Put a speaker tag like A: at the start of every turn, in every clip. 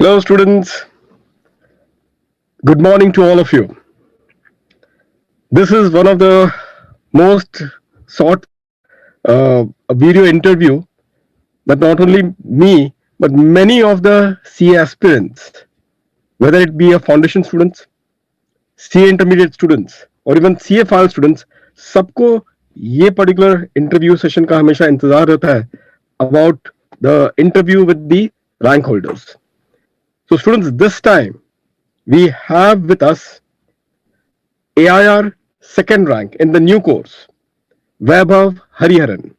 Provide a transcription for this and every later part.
A: Hello, students. Good morning to all of you. This is one of the most sought video interview that not only me but many of the CA aspirants, whether it be a foundation students, CA intermediate students, or even CA final students, सबको ये particular interview session का हमेशा इंतजार रहता है about the interview with the rank holders. So, students, this time we have with us AIR second rank in the new course, Vaibhav Hariharan.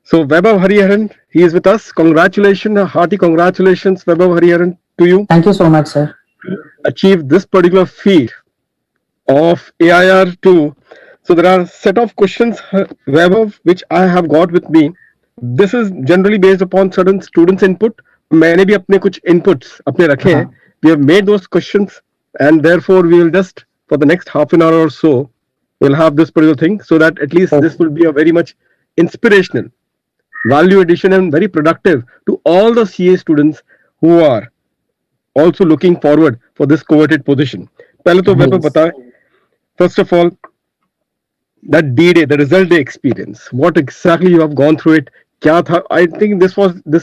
A: So, Vaibhav Hariharan, he is with us. Congratulations, hearty congratulations, Vaibhav Hariharan, to you.
B: Thank you so much, sir.
A: Achieve this particular feat of AIR2. So, there are a set of questions, Vaibhav, which I have got with me. This is generally based upon certain students' input. मैंने भी अपने कुछ inputs अपने रखे हैं. We have made those questions, and therefore we will just for the next half an hour or so we'll have this particular thing, so that at least this will be a very much inspirational, value addition, and very productive to all the CA students who are also looking forward for this coveted position. पहले तो वैभव बताएं, first of all, that D-Day, the result day experience, what exactly you have gone through it. क्या था? I think this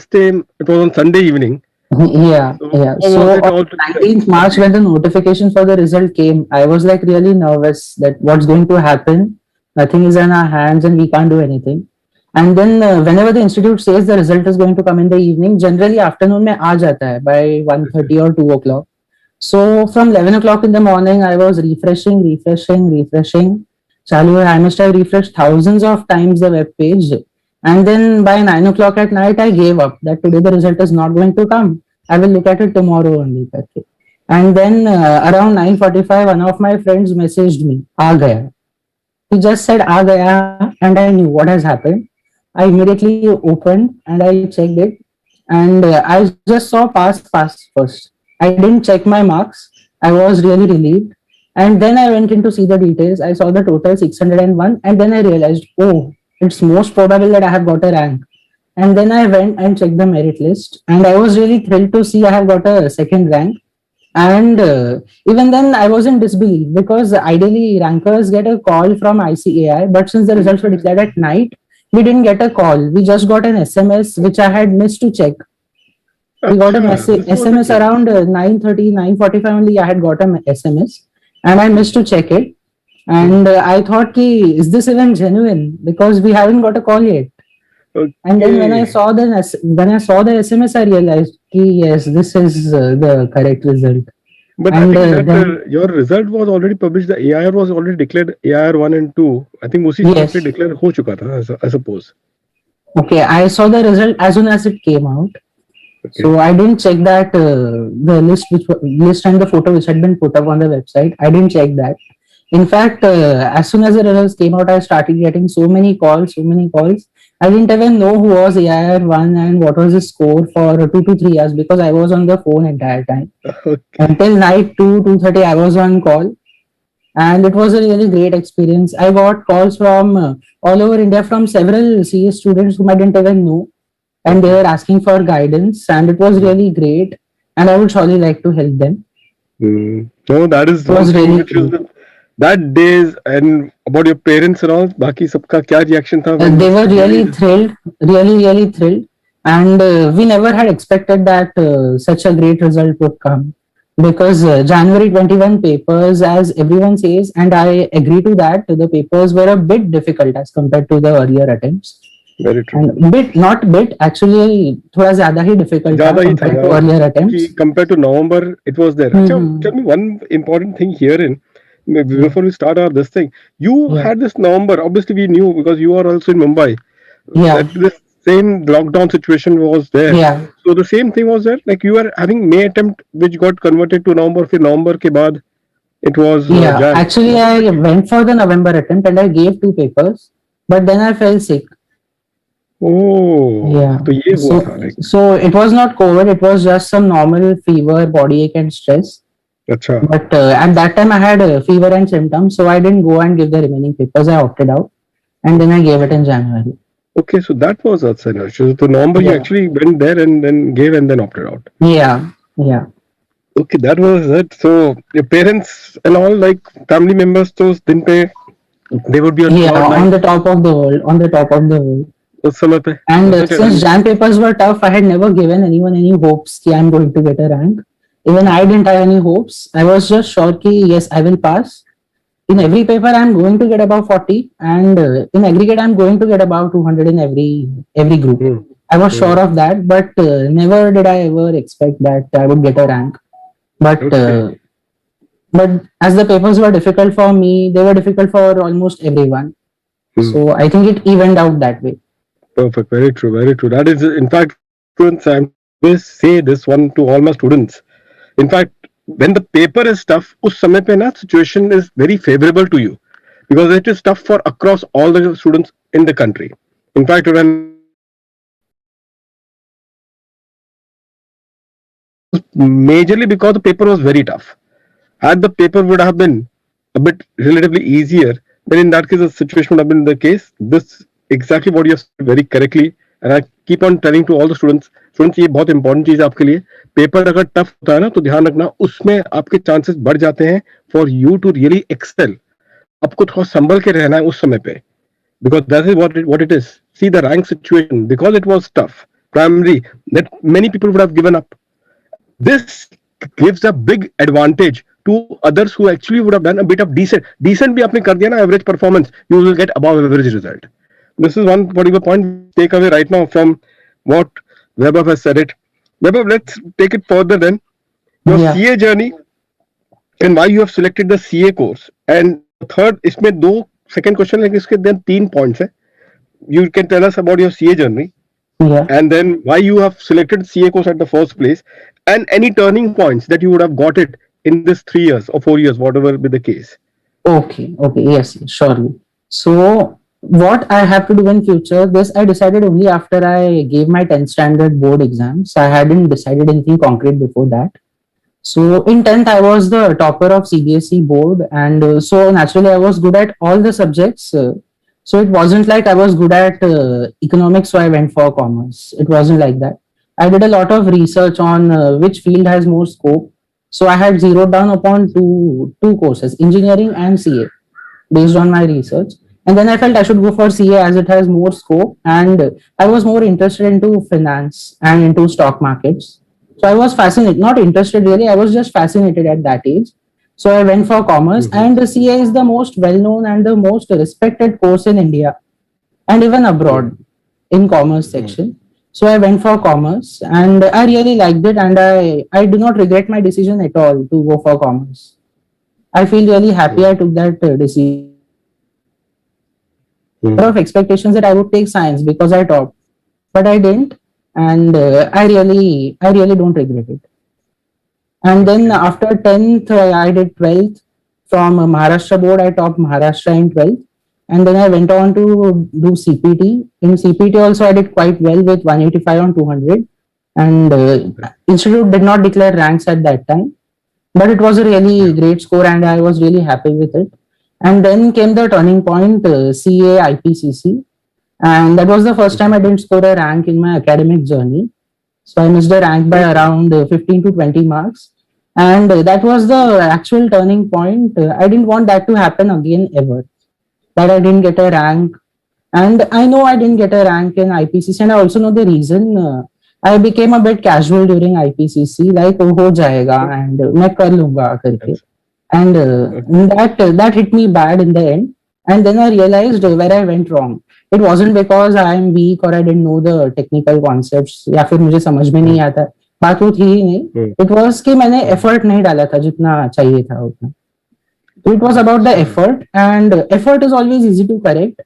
A: time it was on Sunday evening.
B: Yeah. So on 19th March, when the notification for the result came, I was like really nervous that what's going to happen. Nothing is in our hands and we can't do anything. And then whenever the institute says the result is going to come in the evening, generally afternoon में आ जाता है by 1:30 or 2 o'clock. So from 11 o'clock in the morning, I was refreshing. चालू है, I must have refreshed thousands of times the web page. And then by 9 o'clock at night, I gave up that today the result is not going to come. I will look at it tomorrow only. And then around 9:45, one of my friends messaged me, "Aa gaya." He just said, "Aa gaya," and I knew what has happened. I immediately opened and I checked it. And I just saw pass first. I didn't check my marks. I was really relieved. And then I went in to see the details. I saw the total 601. And then I realized, oh, it's most probable that I have got a rank. And then I went and checked the merit list, and I was really thrilled to see I have got a second rank. And even then I was in disbelief, because ideally rankers get a call from ICAI, but since the results were declared at night, we didn't get a call. We just got an SMS which I had missed to check. We got a SMS around 9:30, 9:45 only. I had got an SMS and I missed to check it. And I thought, is this even genuine? Because we haven't got a call yet.
A: Okay.
B: And then when I saw the SMS, I realized, yes, this is the correct result.
A: But
B: and,
A: I think that your result was already published. The AIR was already declared, AIR 1 and 2. I think उसी
B: yes.
A: से declare हो चुका था, I suppose.
B: Okay, I saw the result as soon as it came out. Okay. So I didn't check that the list and the photo which had been put up on the website. I didn't check that. In fact, as soon as the results came out, I started getting so many calls. I didn't even know who was AIR1 and what was the score for 2 to 3 years, because I was on the phone entire time.
A: Okay.
B: Until night 2:30, I was on call. And it was a really great experience. I got calls from all over India from several CA students whom I didn't even know. And they were asking for guidance. And it was really great. And I would surely like to help them.
A: No, that is
B: really cool.
A: That days. And about your parents and all, बाकी सबका क्या reaction था?
B: They were really thrilled, really thrilled, and we never had expected that such a great result would come, because January 21 papers, as everyone says, and I agree to that, the papers were a bit difficult as compared to the earlier attempts.
A: Very true.
B: And actually थोड़ा ज़्यादा ही difficult compared to earlier attempts.
A: Compared to November, it was there. Tell me one important thing herein. Before we start this thing, you had this November. Obviously, we knew because you are also in Mumbai. That this same lockdown situation was there.
B: Yeah.
A: So the same thing was there. Like you were having May attempt, which got converted to November. फिर November के बाद, it was.
B: Actually, I went for the November attempt and I gave 2 papers, but then I fell sick.
A: Oh.
B: Yeah.
A: तो ये हुआ था. Like.
B: So it was not COVID. It was just some normal fever, body ache, and stress.
A: Achha.
B: But at that time I had fever and symptoms, so I didn't go and give the remaining papers. I opted out, and then I gave it in January.
A: Okay, so that was outside. So November you actually went there and then gave and then opted out.
B: Yeah. Yeah.
A: Okay, that was it. So your parents and all, like family members, those didn't pay. They would be on
B: Yeah,
A: cloud
B: on
A: nine
B: the top of the world, on the top of the world.
A: उस समय पे
B: And
A: wasn't it? I
B: since
A: mean,
B: jam papers were tough, I had never given anyone any hopes that I'm going to get a rank. Even I didn't have any hopes. I was just sure that yes, I will pass. In every paper, I'm going to get about 40, and in aggregate, I'm going to get about 200 in every group.
A: hmm,
B: I was
A: hmm.
B: sure of that, but never did I ever expect that I would get a rank. But
A: Okay.
B: but as the papers were difficult for me, they were difficult for almost everyone.
A: Hmm.
B: So I think it evened out that way.
A: Perfect. Very true. Very true. That is, in fact, students, I always say this one to all my students. In fact, when the paper is tough, उस समय पे ना situation is very favorable to you because it is tough for across all the students in the country. In fact, when majorly because the paper was very tough. Had the paper would have been a bit relatively easier, then in that case the situation would have been the case. This exactly what you have said very correctly, and I keep on telling to all the students ये बहुत important चीज है आपके लिए. Paper अगर tough होता है ना तो ध्यान रखना उसमें आपके चांसेस बढ़ जाते हैं for you to really excel. आपको थोड़ा संभल के रहना है उस समय पे because that is what it is. See the rank situation because it was tough. Primary that many people would have given up. This gives a big advantage to others who actually would have done a bit of decent भी आपने कर दिया ना average performance, you will get above average result. This is one particular point take away right now from what Vaibhav has said it. Vaibhav, let's take it further then. Your
B: Yeah.
A: CA journey and why you have selected the CA course. And third, इसमें दो second question लेकिन इसके then 3 points है. You can tell us about your CA journey
B: Yeah.
A: and then why you have selected CA course at the first place and any turning points that you would have got it in this 3 years or 4 years, whatever be the case.
B: Okay. Okay. Yes. Surely. So what I have to do in future, this I decided only after I gave my 10th standard board exams. I hadn't decided anything concrete before that. So in 10th, I was the topper of CBSE board, and so naturally I was good at all the subjects. So it wasn't like I was good at economics, so I went for commerce. It wasn't like that. I did a lot of research on which field has more scope. So I had zeroed down upon two courses, engineering and CA, based on my research. And then I felt I should go for CA as it has more scope, and I was more interested into finance and into stock markets. So I was fascinated, not interested really, I was just fascinated at that age. So I went for commerce, and the CA is the most well known and the most respected course in India and even abroad in commerce section. So I went for commerce and I really liked it, and I do not regret my decision at all to go for commerce. I feel really happy I took that decision. Lot of expectations that I would take science because I topped, but I didn't, and I really don't regret it. And then after 10th, I did 12th from Maharashtra board. I topped Maharashtra in 12th, and then I went on to do CPT. In CPT also, I did quite well with 185 on 200, and institute did not declare ranks at that time, but it was a really great score, and I was really happy with it. And then came the turning point, CA IPCC, and that was the first time I didn't score a rank in my academic journey. So I missed a rank by around 15 to 20 marks. And that was the actual turning point. I didn't want that to happen again ever. That I didn't get a rank. And I know I didn't get a rank in IPCC, and I also know the reason. I became a bit casual during IPCC, like हो जाएगा and मैं कर लूंगा करके. And that hit me bad in the end. And then I realized where I went wrong. It wasn't because I am weak or I didn't know the technical concepts या फिर मुझे समझ में नहीं आता. बात वो थी ही नहीं. It was कि मैंने effort नहीं डाला था जितना चाहिए था उतना. So it was about the effort, and effort is always easy to correct.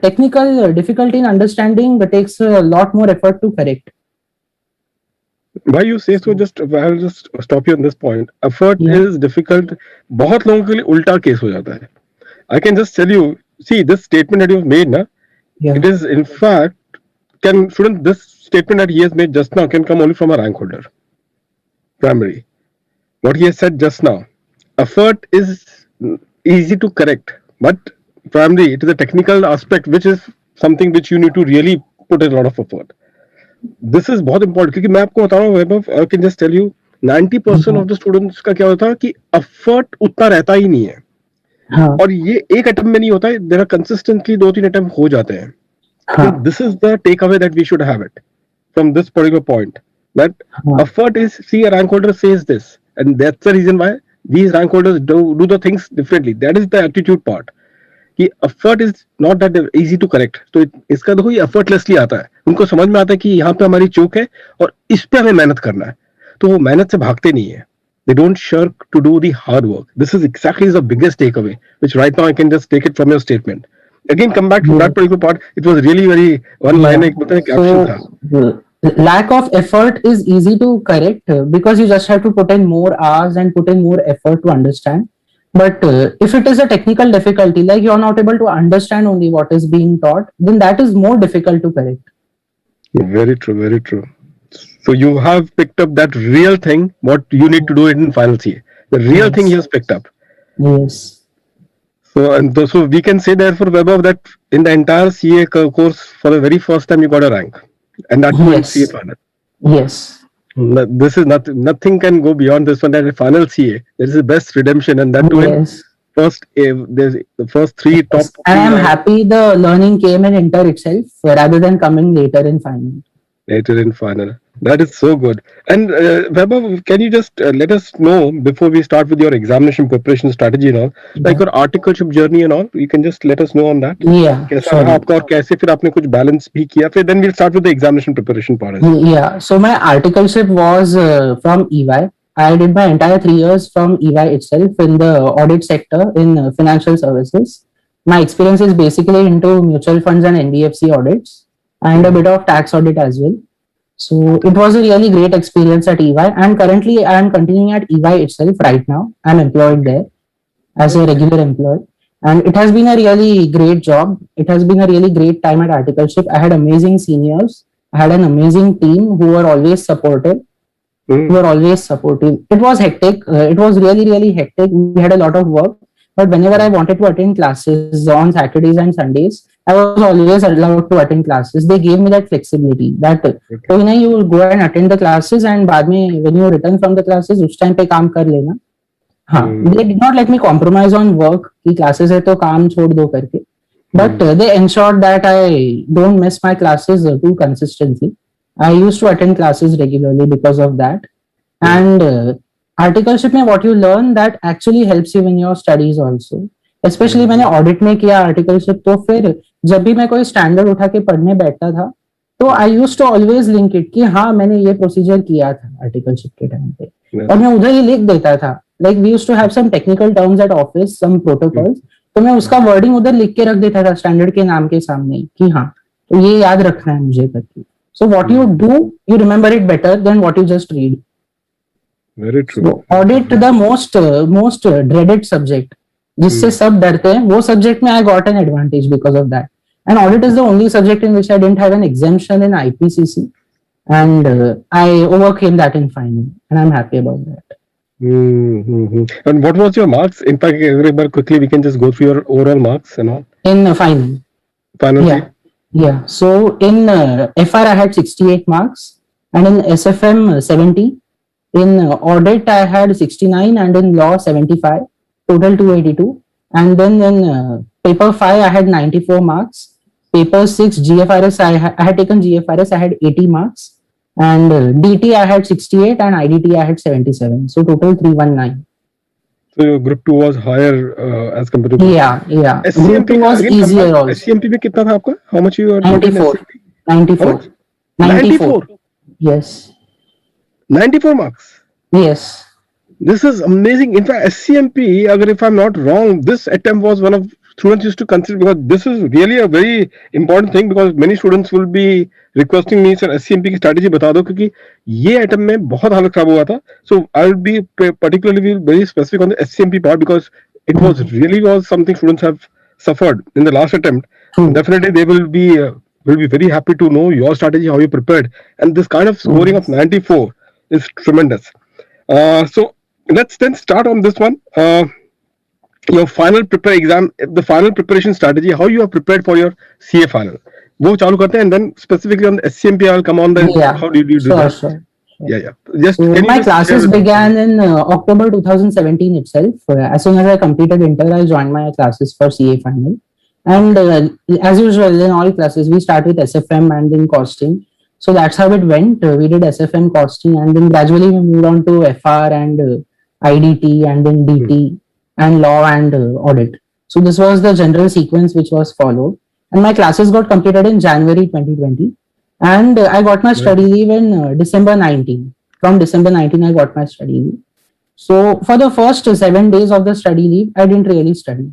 B: Technical difficulty in understanding takes a lot more effort to correct.
A: Why you say so? Just I'll just stop you on this point. Effort
B: Yeah.
A: is difficult. बहुत लोगों के लिए उल्टा case हो जाता है. I can just tell you. See this statement that you've made, na.
B: Yeah.
A: It is in fact this statement that he has made just now can come only from a rank holder. Primary. What he has said just now. Effort is easy to correct, but primary it is a technical aspect which is something which you need to really put a lot of effort. This is बहुत important, क्योंकि मैं आपको बता रहा हूँ Vaibhav, I can just tell you 90% of the students का क्या होता है कि एफर्ट उतना रहता ही नहीं है,
B: हाँ
A: और ये एक अटेम्प्ट में नहीं होता है, देयर आर कंसिस्टेंटली 2-3 अटेम्प्ट हो जाते हैं.
B: हाँ
A: This is the takeaway that we should have it from this particular point. That
B: हाँ
A: effort is, see, a rank holder says this, and that's the reason why these rank holders do the things differently. That is the attitude part. कि effort is not that easy to correct. तो इसका देखो ये effortlessly आता है, उनको समझ में आता है कि यहाँ पे हमारी चूक है और इस पे हमें मेहनत करना है, तो वो मेहनत से भागते नहीं है. They don't shirk to do the hard work. This is exactly the biggest takeaway, which right now I can just take it from your statement. Again, come back to
B: Yeah.
A: that particular part. It was really very one line.
B: Yeah.
A: एक मतलब एक caption था.
B: So lack of effort is easy to correct because you just have to put in more hours and put in more effort to understand. But if it is a technical difficulty, like you're not able to understand only what is being taught, then that is more difficult to correct.
A: Very true. Very true. So you have picked up that real thing. What you need to do it in final CA. The real thing he has picked up.
B: Yes.
A: So so we can say therefore, Vaibhav, that in the entire CA course, for the very first time, you got a rank, and that too in
B: Yes.
A: CA final.
B: Yes.
A: This is nothing can go beyond this one. That is final CA. That is the best redemption, and that too in
B: Yes.
A: there's the first three top.
B: Yes. And I'm happy the learning came in inter itself rather than coming later in final.
A: Later in final. That is so good. And Vaibhav, can you just let us know before we start with your examination preparation strategy and all, like your articleship journey and all, you can just let us know on that.
B: Yeah.
A: कैसा रहा आपका और कैसे फिर आपने कुछ balance भी किया, फिर then we'll start with the examination preparation part.
B: Yeah. So my articleship was from EY. I did my entire 3 years from EY itself in the audit sector in financial services. My experience is basically into mutual funds and NBFC audits and a bit of tax audit as well. So it was a really great experience at EY, and currently I am continuing at EY itself right now. I'm employed there as a regular employee, and it has been a really great job. It has been a really great time at articleship. I had amazing seniors. I had an amazing team who were always supportive.
A: Hmm.
B: Who were always supportive. It was hectic. It was really hectic. We had a lot of work, but whenever I wanted to attend classes on Saturdays and Sundays, I was always allowed to attend classes. They gave me that flexibility that so you will go and attend the classes, and बाद में when you return from the classes उस time पे काम कर लेना. हाँ, they did not let me compromise on work कि classes है तो काम छोड़ दो करके. But they ensured that I don't miss my classes too consistently. I used to attend classes regularly because of that. And articleship में what you learn that actually helps you in your studies also. Especially मैंने audit में किया articleship, तो फिर जब भी मैं कोई standard उठा के पढ़ने बैठता था, तो I used to always link it कि हाँ मैंने ये procedure किया था articleship के टाइम पे, और मैं उधर ही लिख देता था. Like we used to have some technical terms at office, some protocols, तो मैं उसका wording उधर लिख के रख देता था standard के नाम के सामने कि हाँ तो ये याद रखना है मुझे करके. So what you do, you remember it better than what you just read.
A: Very true.
B: So audit the most dreaded subject, जिससे सब डरते हैं, वो subject में I got an advantage because of that. And audit is the only subject in which I didn't have an exemption in IPCC, and I overcame that in final, and I'm happy about that.
A: And what was your marks? In fact, everybody quickly we can just go through your overall marks and all.
B: In final.
A: Final.
B: Yeah. Yeah. So in FR I had 68 marks, and in SFM 70. In audit I had 69, and in law 75. Total 282. And then in paper 5 I had 94 marks. Paper 6 GFRS I had taken GFRS, I had 80 marks. And DT I had 68, and IDT I had 77. So total 319.
A: So your group 2 was higher as compared to
B: Yeah. Group 2 was easier also.
A: SCMP में कितना था आपका? How much you were?
B: 94. 94.
A: 94.
B: Yes.
A: 94 marks.
B: Yes.
A: This is amazing. In fact, SCMP, if I'm not wrong, this attempt was one of students used to consider, because this is really a very important thing, because many students will be requesting me, sir, SCMP की strategy बता दो, क्योंकि ये attempt में बहुत हालत खराब हुआ था. So I will be particularly very specific on the SCMP part, because it was something students have suffered in the last attempt. Definitely they will be very happy to know your strategy, how you prepared, and this kind of scoring of 94 is tremendous. So let's then start on this one. Your final the final preparation strategy, how you have prepared for your CA final. वो चालू करते हैं and then specifically on the SCMP I'll come on then
B: Yeah,
A: how did you do
B: sure,
A: that?
B: sure.
A: Yeah. Just
B: So
A: can you
B: my
A: just share
B: classes
A: with us?
B: began in October 2017 itself. As soon as I completed inter, I joined my classes for CA final. And as usual in all classes, we start with SFM and then costing. So that's how it went. We did SFM costing, and then gradually we moved on to FR and IDT, and then DT and law and audit. So this was the general sequence which was followed. And my classes got completed in January 2020. And I got my study leave in December 19. From December 19, I got my study leave. So for the first 7 days of the study leave, I didn't really study.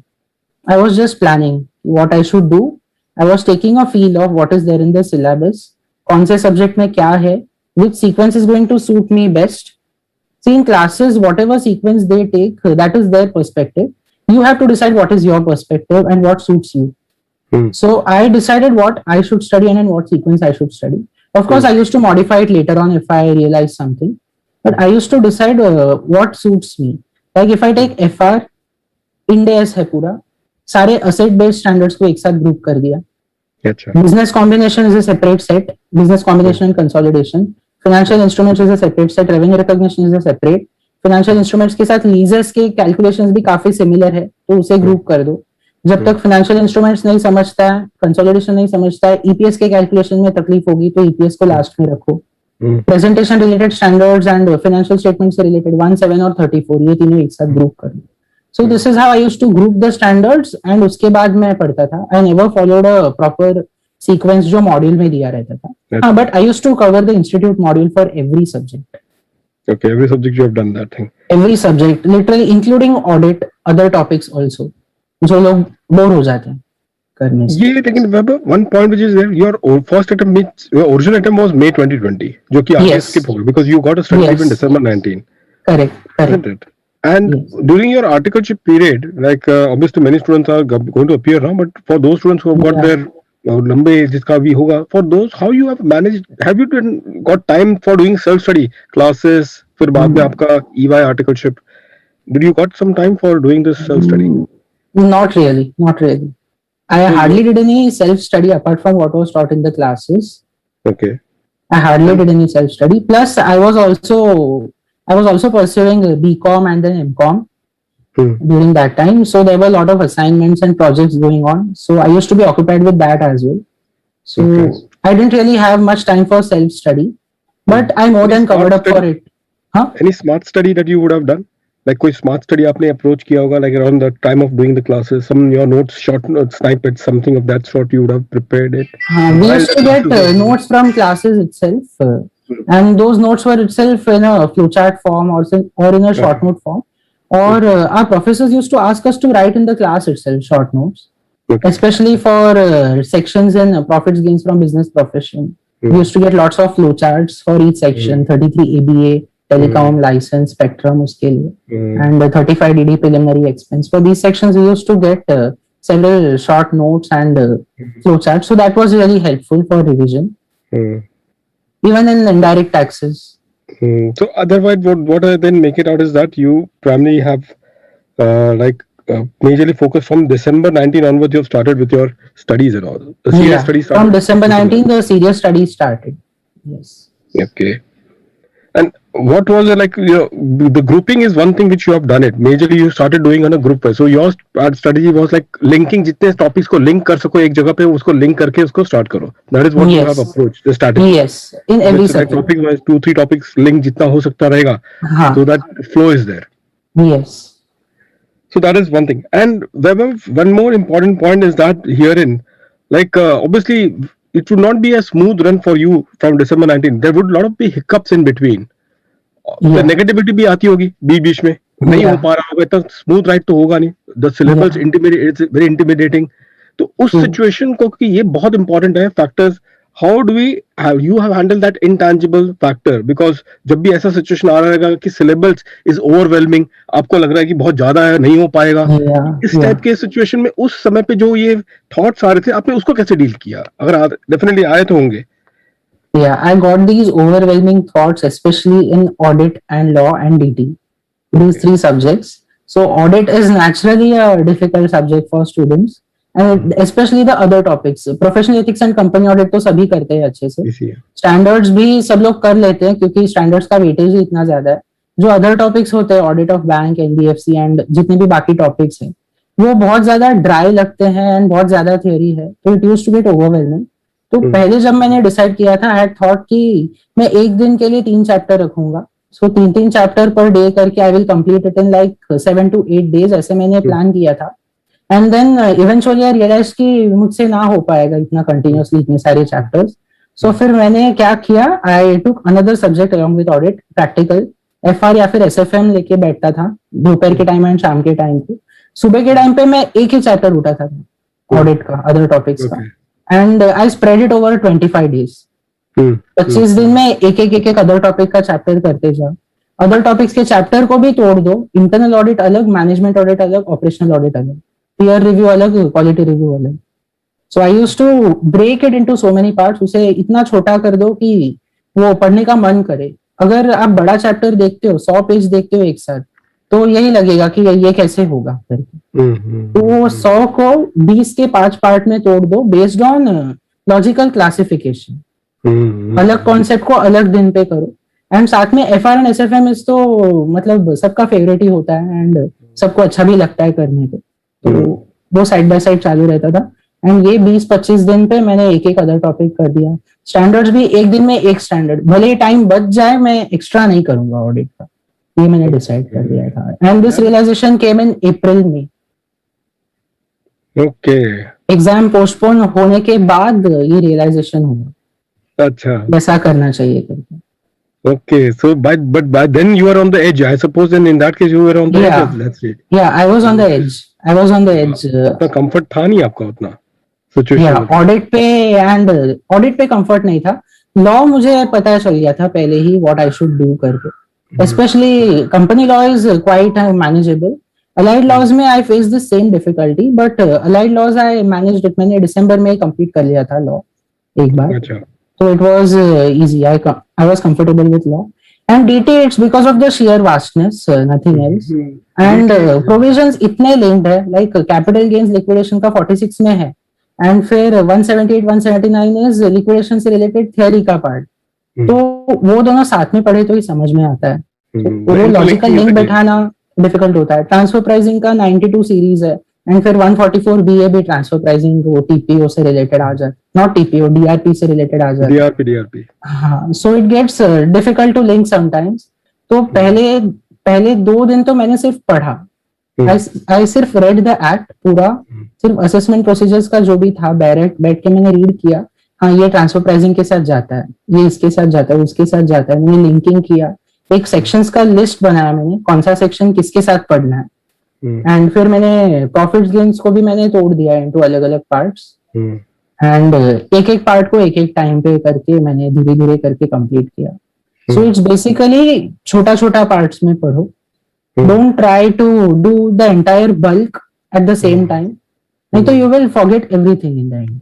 B: I was just planning what I should do. I was taking a feel of what is there in the syllabus, कौन से subject में क्या है, which sequence is going to suit me best. See, in classes, whatever sequence they take, that is their perspective. You have to decide what is your perspective and what suits you. So I decided what I should study and in what sequence I should study. Of course, I used to modify it later on if I realize something. But I used to decide what suits me. Like if I take FR, Ind AS है पूरा, सारे asset based standards को एक साथ group कर दिया.
A: अच्छा.
B: Business combination is a separate set. Business combination and consolidation. Financial instruments is a separate set. Revenue recognition is a separate. Financial instruments के साथ leases के calculations भी काफी similar है, तो उसे group कर दो. जब तक फाइनेंशियल इंस्ट्रूमेंट्स नहीं समझता है, कंसोलिडेशन नहीं समझता है, ईपीएस के कैलकुलेशन में तकलीफ होगी, तो ईपीएस को लास्ट में रखो. Presentation related standards and financial statement से रिलेटेड 1, 7 और 34 ये तीनों एक साथ ग्रुप कर लो. So this is how I used to group the standards. And उसके बाद मैं पढ़ता था. I never followed a proper sequence जो मॉड्यूल में दिया रहता था. हाँ, but I used to cover the institute module for every subject.
A: Okay, every subject you have done that thing.
B: Every subject, literally including audit, other topics also. जो लोग bore हो जाते हैं करने से.
A: ये लेकिन one point which is there, your first attempt, your original attempt was May 2020, जो कि आगे skip हो गया because you got a study leave in December 19.
B: Correct.
A: Isn't it? And during your articleship period, like obviously many students are going to appear now, but for those students who have got their लंबे जिसका भी होगा, for those how you have managed, have you got time for doing self study classes, फिर बाद में आपका EY articleship, did you got some time for doing this self study?
B: Not really. I hardly did any self-study apart from what was taught in the classes.
A: Okay.
B: I hardly did any self-study. Plus, I was also pursuing BCom and then MCom during that time. So there were a lot of assignments and projects going on. So I used to be occupied with that as well. So I didn't really have much time for self-study, but I more than covered up for it. Huh?
A: Any smart study that you would have done? Like कोई smart study आपने approach किया होगा, like around the time of doing the classes, some your notes, short notes, snippets, something of that sort you would have prepared it.
B: We used to get notes from classes itself, and those notes were itself in a flowchart form or in a short note form. Or our professors used to ask us to write in the class itself short notes, especially for sections in profits gains from business profession. We used to get lots of flowcharts for each section, 33 ABA. Telecom license spectrum उसके लिए and 35 DD preliminary expense. For these sections we used to get several short notes and flowcharts, so that was really helpful for revision. Even in indirect taxes.
A: So otherwise what I then make it out is that you primarily have majorly focused from December 19 onwards. You have started with your studies and all. The serious studies started
B: from December 19 the serious studies started. Yes.
A: Okay. And what was it like? The grouping is one thing which you have done it. Majorly, you started doing on a group. So your strategy was like linking जितने topics को link कर सको एक जगह पे उसको link करके उसको start करो. That is what you have approached the strategy.
B: Yes, in every subject.
A: Topic wise 2-3 topics link जितना हो सकता रहेगा. So that flow is there.
B: Yes.
A: So that is one thing. And one more important point is that herein, like obviously. It would not be a smooth run for you from December 19. There would a lot of be hiccups in between. The negativity भी आती होगी बीच में नहीं हो पा रहा होगा इतना smooth ride तो होगा नहीं. The syllabus it's very intimidating. तो उस situation को कि ये बहुत important है factors. How do you have handled that intangible factor? Because जब भी ऐसा situation आ रहेगा कि syllabus is overwhelming, आपको लग रहा है कि बहुत ज्यादा है नहीं हो पाएगा. इस टाइप के situation में उस समय पे जो ये thoughts आ रहे थे आपने उसको कैसे deal किया? अगर definitely आए तो होंगे.
B: Yeah, I got these overwhelming thoughts, especially in audit and law and DT. These three subjects. So audit is naturally a difficult subject for students. And specially the other topics, professional ethics and company audit तो सभी करते हैं अच्छे से,
A: इसी है।
B: Standards भी सब लोग कर लेते हैं क्योंकि स्टैंडर्ड्स का वेटेज ही इतना ज्यादा है। जो अदर टॉपिक्स होते हैं, audit of bank, NBFC and जितने भी बाकी टॉपिक्स हैं, वो बहुत ज्यादा ड्राई लगते हैं एंड बहुत ज्यादा थियोरी है, तो it used to get overwhelming. तो पहले जब मैंने डिसाइड किया था, आई हैड थॉट कि मैं एक दिन के लिए 3 चैप्टर रखूंगा, सो 3 चैप्टर पर डे करके I will complete it in like 7 to 8 days, ऐसे मैंने प्लान किया था। And then eventually I realize कि मुझसे ना हो पाएगा इतना कंटिन्यूअसली इतने सारे चैप्टर्स। सो फिर मैंने क्या किया, I took another subject along with audit, practical FR या फिर एसएफएम लेके बैठता था दोपहर के टाइम एंड शाम के टाइम पे। सुबह के टाइम पे मैं एक ही चैप्टर उठाता था ऑडिट का, अदर टॉपिक्स का, and I spread it over 25 days। 25 दिन में एक अदर टॉपिक का चैप्टर करते जाओ। अदर टॉपिक्स के चैप्टर को भी तोड़ दो, इंटरनल ऑडिट अलग, मैनेजमेंट ऑडिट अलग, ऑपरेशनल ऑडिट अलग, पीयर रिव्यू अलग, क्वालिटी रिव्यू अलग। So I used to break it into so many parts, उसे इतना छोटा कर दो कि वो पढ़ने का मन करे। अगर आप बड़ा चैप्टर देखते हो, 100 पेज देखते हो एक साथ, तो यही लगेगा कि ये कैसे होगा करके। तो वो 100 को 20 के 5 पार्ट में तोड़ दो बेस्ड ऑन लॉजिकल क्लासिफिकेशन। अलग कॉन्सेप्ट को अलग दिन पे करो, एंड साथ में एफआर एंड एसएफएम इस तो मतलब सबका फेवरेट ही होता है एंड सबको अच्छा भी लगता है करने को, तो वो साइड बाय साइड चालू रहता था। एंड ये 20-25 दिन पे मैंने एक अदर टॉपिक कर दिया। स्टैंडर्ड्स भी एक दिन में एक स्टैंडर्ड, भले ही टाइम बच जाए मैं एक्स्ट्रा नहीं करूंगा ऑडिट का, ये मैंने डिसाइड कर दिया था। एंड दिस रियलाइजेशन केम इन अप्रैल में।
A: ओके,
B: एग्जाम पोस्टपोन होने के बाद ये रियलाइजेशन हुआ,
A: अच्छा
B: ऐसा करना चाहिए करके।
A: Okay, so but by then you were on the edge. I suppose then in that case you were on the
B: Yeah.
A: edge. That's it.
B: Yeah, I was on the edge. I was on the edge.
A: उतना comfort था नहीं आपका उतना situation
B: Yeah,
A: में।
B: Audit पे and audit पे comfort नहीं था। लॉ मुझे पता चल गया था पहले ही व्हाट आई शुड डू करके, specially company law is quite manageable. Allied laws में I face the same difficulty, but allied laws I managed it. मैंने दिसंबर में कंप्लीट कर लिया था लॉ एक बार,
A: अच्छा,
B: so it was easy. I was comfortable with law. And DT, it's because of the sheer vastness, nothing else. And provisions इतने linked है, like capital gains liquidation का 46 में है, and फिर 178, 179 is liquidation से related theory का part. तो वो दोनों साथ में पढ़े तो ही समझ में आता है। तो वो लॉजिकल लिंक बैठाना डिफिकल्ट होता है। ट्रांसफर प्राइसिंग का 92 सीरीज है, एंड फिर 144 बीए भी ट्रांसफर प्राइसिंग वो टीपीओ से रिलेटेड आ जाए, नॉट टीपीओ, डीआरपी से रिलेटेड आ जाए।
A: डीआरपी
B: हाँ, so it gets difficult to link sometimes. तो पहले 2 दिन तो मैंने सिर्फ पढ़ा, आई सिर्फ रेड द एक्ट पूरा, सिर्फ असेसमेंट प्रोसीजर्स का जो भी था बैठ के मैंने रीड किया। हाँ, ये ट्रांसफर प्राइसिंग के साथ जाता है, ये इसके साथ जाता है, उसके साथ जाता है, मैंने लिंकिंग किया। एक सेक्शंस का लिस्ट बनाया मैंने, कौन सा सेक्शन किसके साथ पढ़ना है, एंड फिर मैंने प्रॉफिट गेन्स को भी मैंने तोड़ दिया इनटू अलग अलग पार्ट्स, एंड एक पार्ट को एक टाइम पे करके मैंने धीरे धीरे करके कंप्लीट किया। सो इट्स बेसिकली छोटा छोटा पार्ट्स में पढ़ो, don't try to do the entire bulk at the same time, नहीं तो you will forget everything in the end.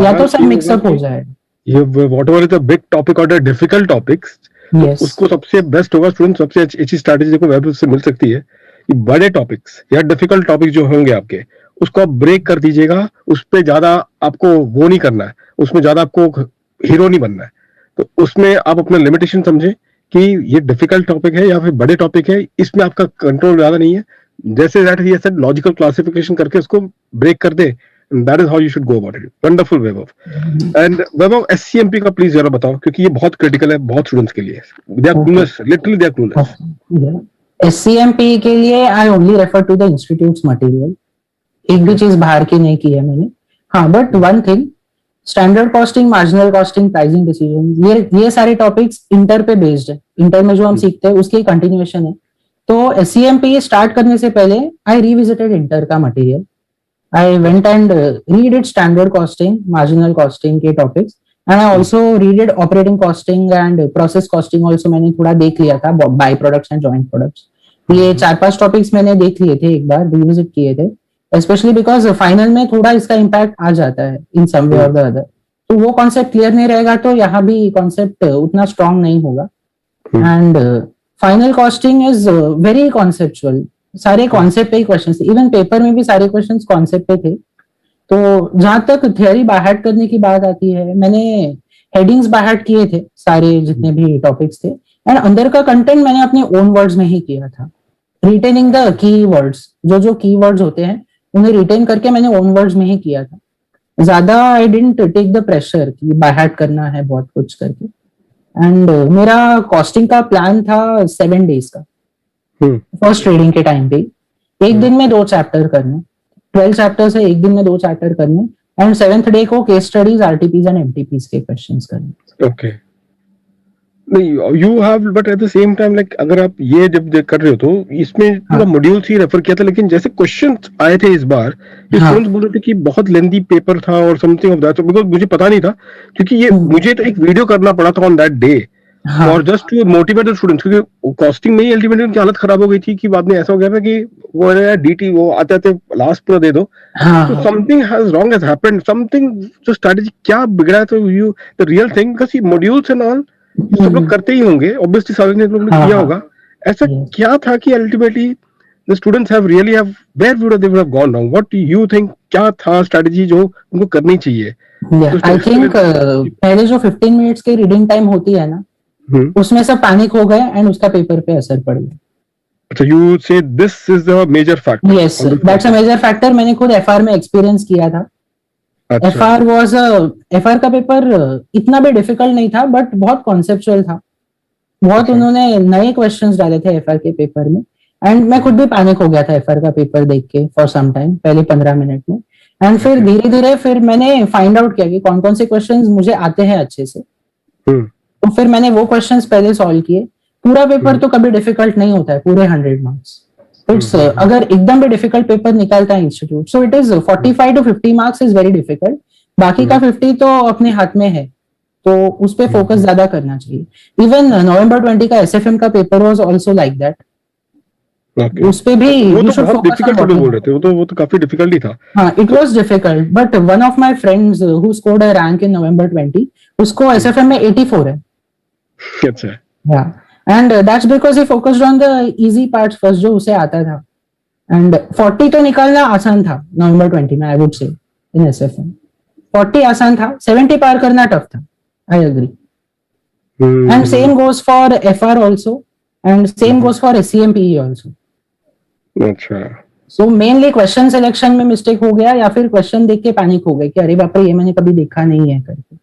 B: या तो सब मिक्सअप हो जाए।
A: whatever is a big topic or the difficult topics,
B: Yes.
A: उसको सबसे बेस्ट होगा स्टूडेंट, सबसे अच्छी स्ट्रैटेजी देखो वेब से मिल सकती है कि बड़े टॉपिक्स या डिफिकल्ट टॉपिक जो होंगे आपके, उसको आप ब्रेक कर दीजिएगा। उस पे ज्यादा आपको वो नहीं करना है, उसमें ज्यादा आपको हीरो नहीं बनना है। तो उसमें आप अपना लिमिटेशन समझें कि ये डिफिकल्ट टॉपिक है या फिर बड़े टॉपिक है, इसमें आपका कंट्रोल ज्यादा नहीं है। जैसे that he said, logical classification करके उसको ब्रेक कर दे। That is how you should go about it. Wonderful, Vaibhav. And Vaibhav, SCMP का प्लीज जरा बताओ, क्योंकि ये बहुत क्रिटिकल है बहुत स्टूडेंट्स के लिए। They are clueless, literally they are clueless.
B: SCMP के लिए I only refer to the institute's material. एक भी चीज बाहर की नहीं की है मैंने। हाँ, but one thing, standard costing, marginal costing, pricing decision, ये सारे टॉपिक्स इंटर पे बेस्ड है। इंटर में जो हम सीखते हैं उसकी कंटिन्यूएशन है। तो SCMP स्टार्ट करने से पहले I revisited इंटर का material. I went and redid standard costing, marginal costing के topics, and I also redid operating costing and process costing also मैंने थोड़ा देख लिया था, by products and joint products। ये 4-5 topics मैंने देख लिए थे, एक बार revisit किए थे, especially because final में थोड़ा इसका impact आ जाता है in some way or the other। तो वो concept clear नहीं रहेगा तो यहाँ भी concept उतना strong नहीं होगा। And final costing is very conceptual। सारे कॉन्सेप्ट पे ही क्वेश्चंस थे, इवन पेपर में भी सारे क्वेश्चंस कॉन्सेप्ट पे थे। तो जहां तक थियरी बाय हार्ट करने की बात आती है, मैंने हेडिंग्स बाय हार्ट किए थे सारे जितने भी टॉपिक्स थे, एंड अंदर का कंटेंट मैंने अपने ओन वर्ड्स में ही किया था, रिटेनिंग द की वर्ड्स, जो जो की वर्ड्स होते हैं उन्हें रिटेन करके मैंने ओन वर्ड्स में ही किया था। ज्यादा I didn't take the pressure कि बाय हार्ट करना है बहुत कुछ करके। एंड मेरा कॉस्टिंग का प्लान था 7 days का, फर्स्ट रीडिंग के टाइम पे एक दिन में 2 चैप्टर करने, 12 चैप्टर्स है, एक दिन में 2 चैप्टर करने, एंड 7th डे को केस स्टडीज, आरटीपीज एंड एमटीपीज के क्वेश्चंस करने।
A: ओके, नहीं you have, but at the same time like अगर आप ये जब कर रहे हो तो इसमें पूरा मॉड्यूल ही रेफर किया था, लेकिन जैसे क्वेश्चंस आए थे इस बार, स्टूडेंट्स बोल रहे थे कि बहुत लेंथी पेपर था और समथिंग ऑफ दैट, बिकॉज मुझे पता नहीं था, क्योंकि ये मुझे तो एक वीडियो करना पड़ा था ऑन दैट डे और just to motivate the students, क्योंकि कॉस्टिंग में ही अल्टीमेटली उनकी हालत खराब हो गई थी कि बाद में ऐसा हो गया था कि वो डीटी वो आते आते लास्ट पूरा दे दो, तो something has wrong has happened, something जो स्ट्रेटजी क्या बिगड़ा है, तो you the real thing, because ये मॉड्यूल्स एंड ऑल सब लोग करते ही होंगे, ऑब्वियसली सारे लोग ने किया होगा, ऐसा क्या था कि ultimately the students have really have where would they would have gone wrong, what do you think, क्या था स्ट्रेटजी जो उनको करनी चाहिए?
B: आई थिंक पहले जो 15 मिनट्स की रीडिंग टाइम होती है ना, उसमें सब पैनिक हो गए एंड उसका पेपर पे असर पड़ गया।
A: अच्छा, you say this is the major factor?
B: Yes, that's a major factor. मैंने खुद एफआर में एक्सपीरियंस किया था। एफआर का पेपर इतना भी डिफिकल्ट नहीं था, बट बहुत कॉन्सेप्चुअल था, बहुत उन्होंने नए क्वेश्चंस डाले थे एफआर के पेपर में, एंड मैं खुद भी पैनिक हो गया था एफआर का पेपर देख के फॉर सम टाइम, पहले 15 मिनट में, एंड फिर धीरे धीरे फिर मैंने फाइंड आउट किया कि कौन कौन से क्वेश्चंस मुझे आते हैं अच्छे से, तो फिर मैंने वो क्वेश्चंस पहले सॉल्व किए। पूरा पेपर तो कभी डिफिकल्ट नहीं होता है, पूरे 100 मार्क्स, इट्स अगर एकदम भी डिफिकल्ट पेपर निकालता है institute, so it is 45 to 50 marks is very difficult, बाकी का 50 तो अपने हाथ में है, तो उस पे फोकस ज्यादा करना चाहिए। इवन November 20 का एसएफएम का paper was also like that, उस पे भी
A: वो तो बहुत डिफिकल्ट बोल रहे थे, वो तो काफी डिफिकल्ट ही था।
B: हाँ, it was difficult, but one of my friends who scored a rank in November 20, उसको एसएफएम में 84 है।
A: अच्छा,
B: या and that's because he focused on the easy parts first, जो उसे आता था, एंड 40 तो निकालना आसान था November 20 में, I would say in SFM 40 आसान था, 70 पार करना टफ था, I agree. And same goes for FR also, and same goes for एससीएमपीई also.
A: अच्छा,
B: सो मेनली क्वेश्चन सिलेक्शन में मिस्टेक हो गया, या फिर क्वेश्चन देख के पैनिक हो गए कि अरे बाप रे, ये मैंने कभी देखा नहीं है करके।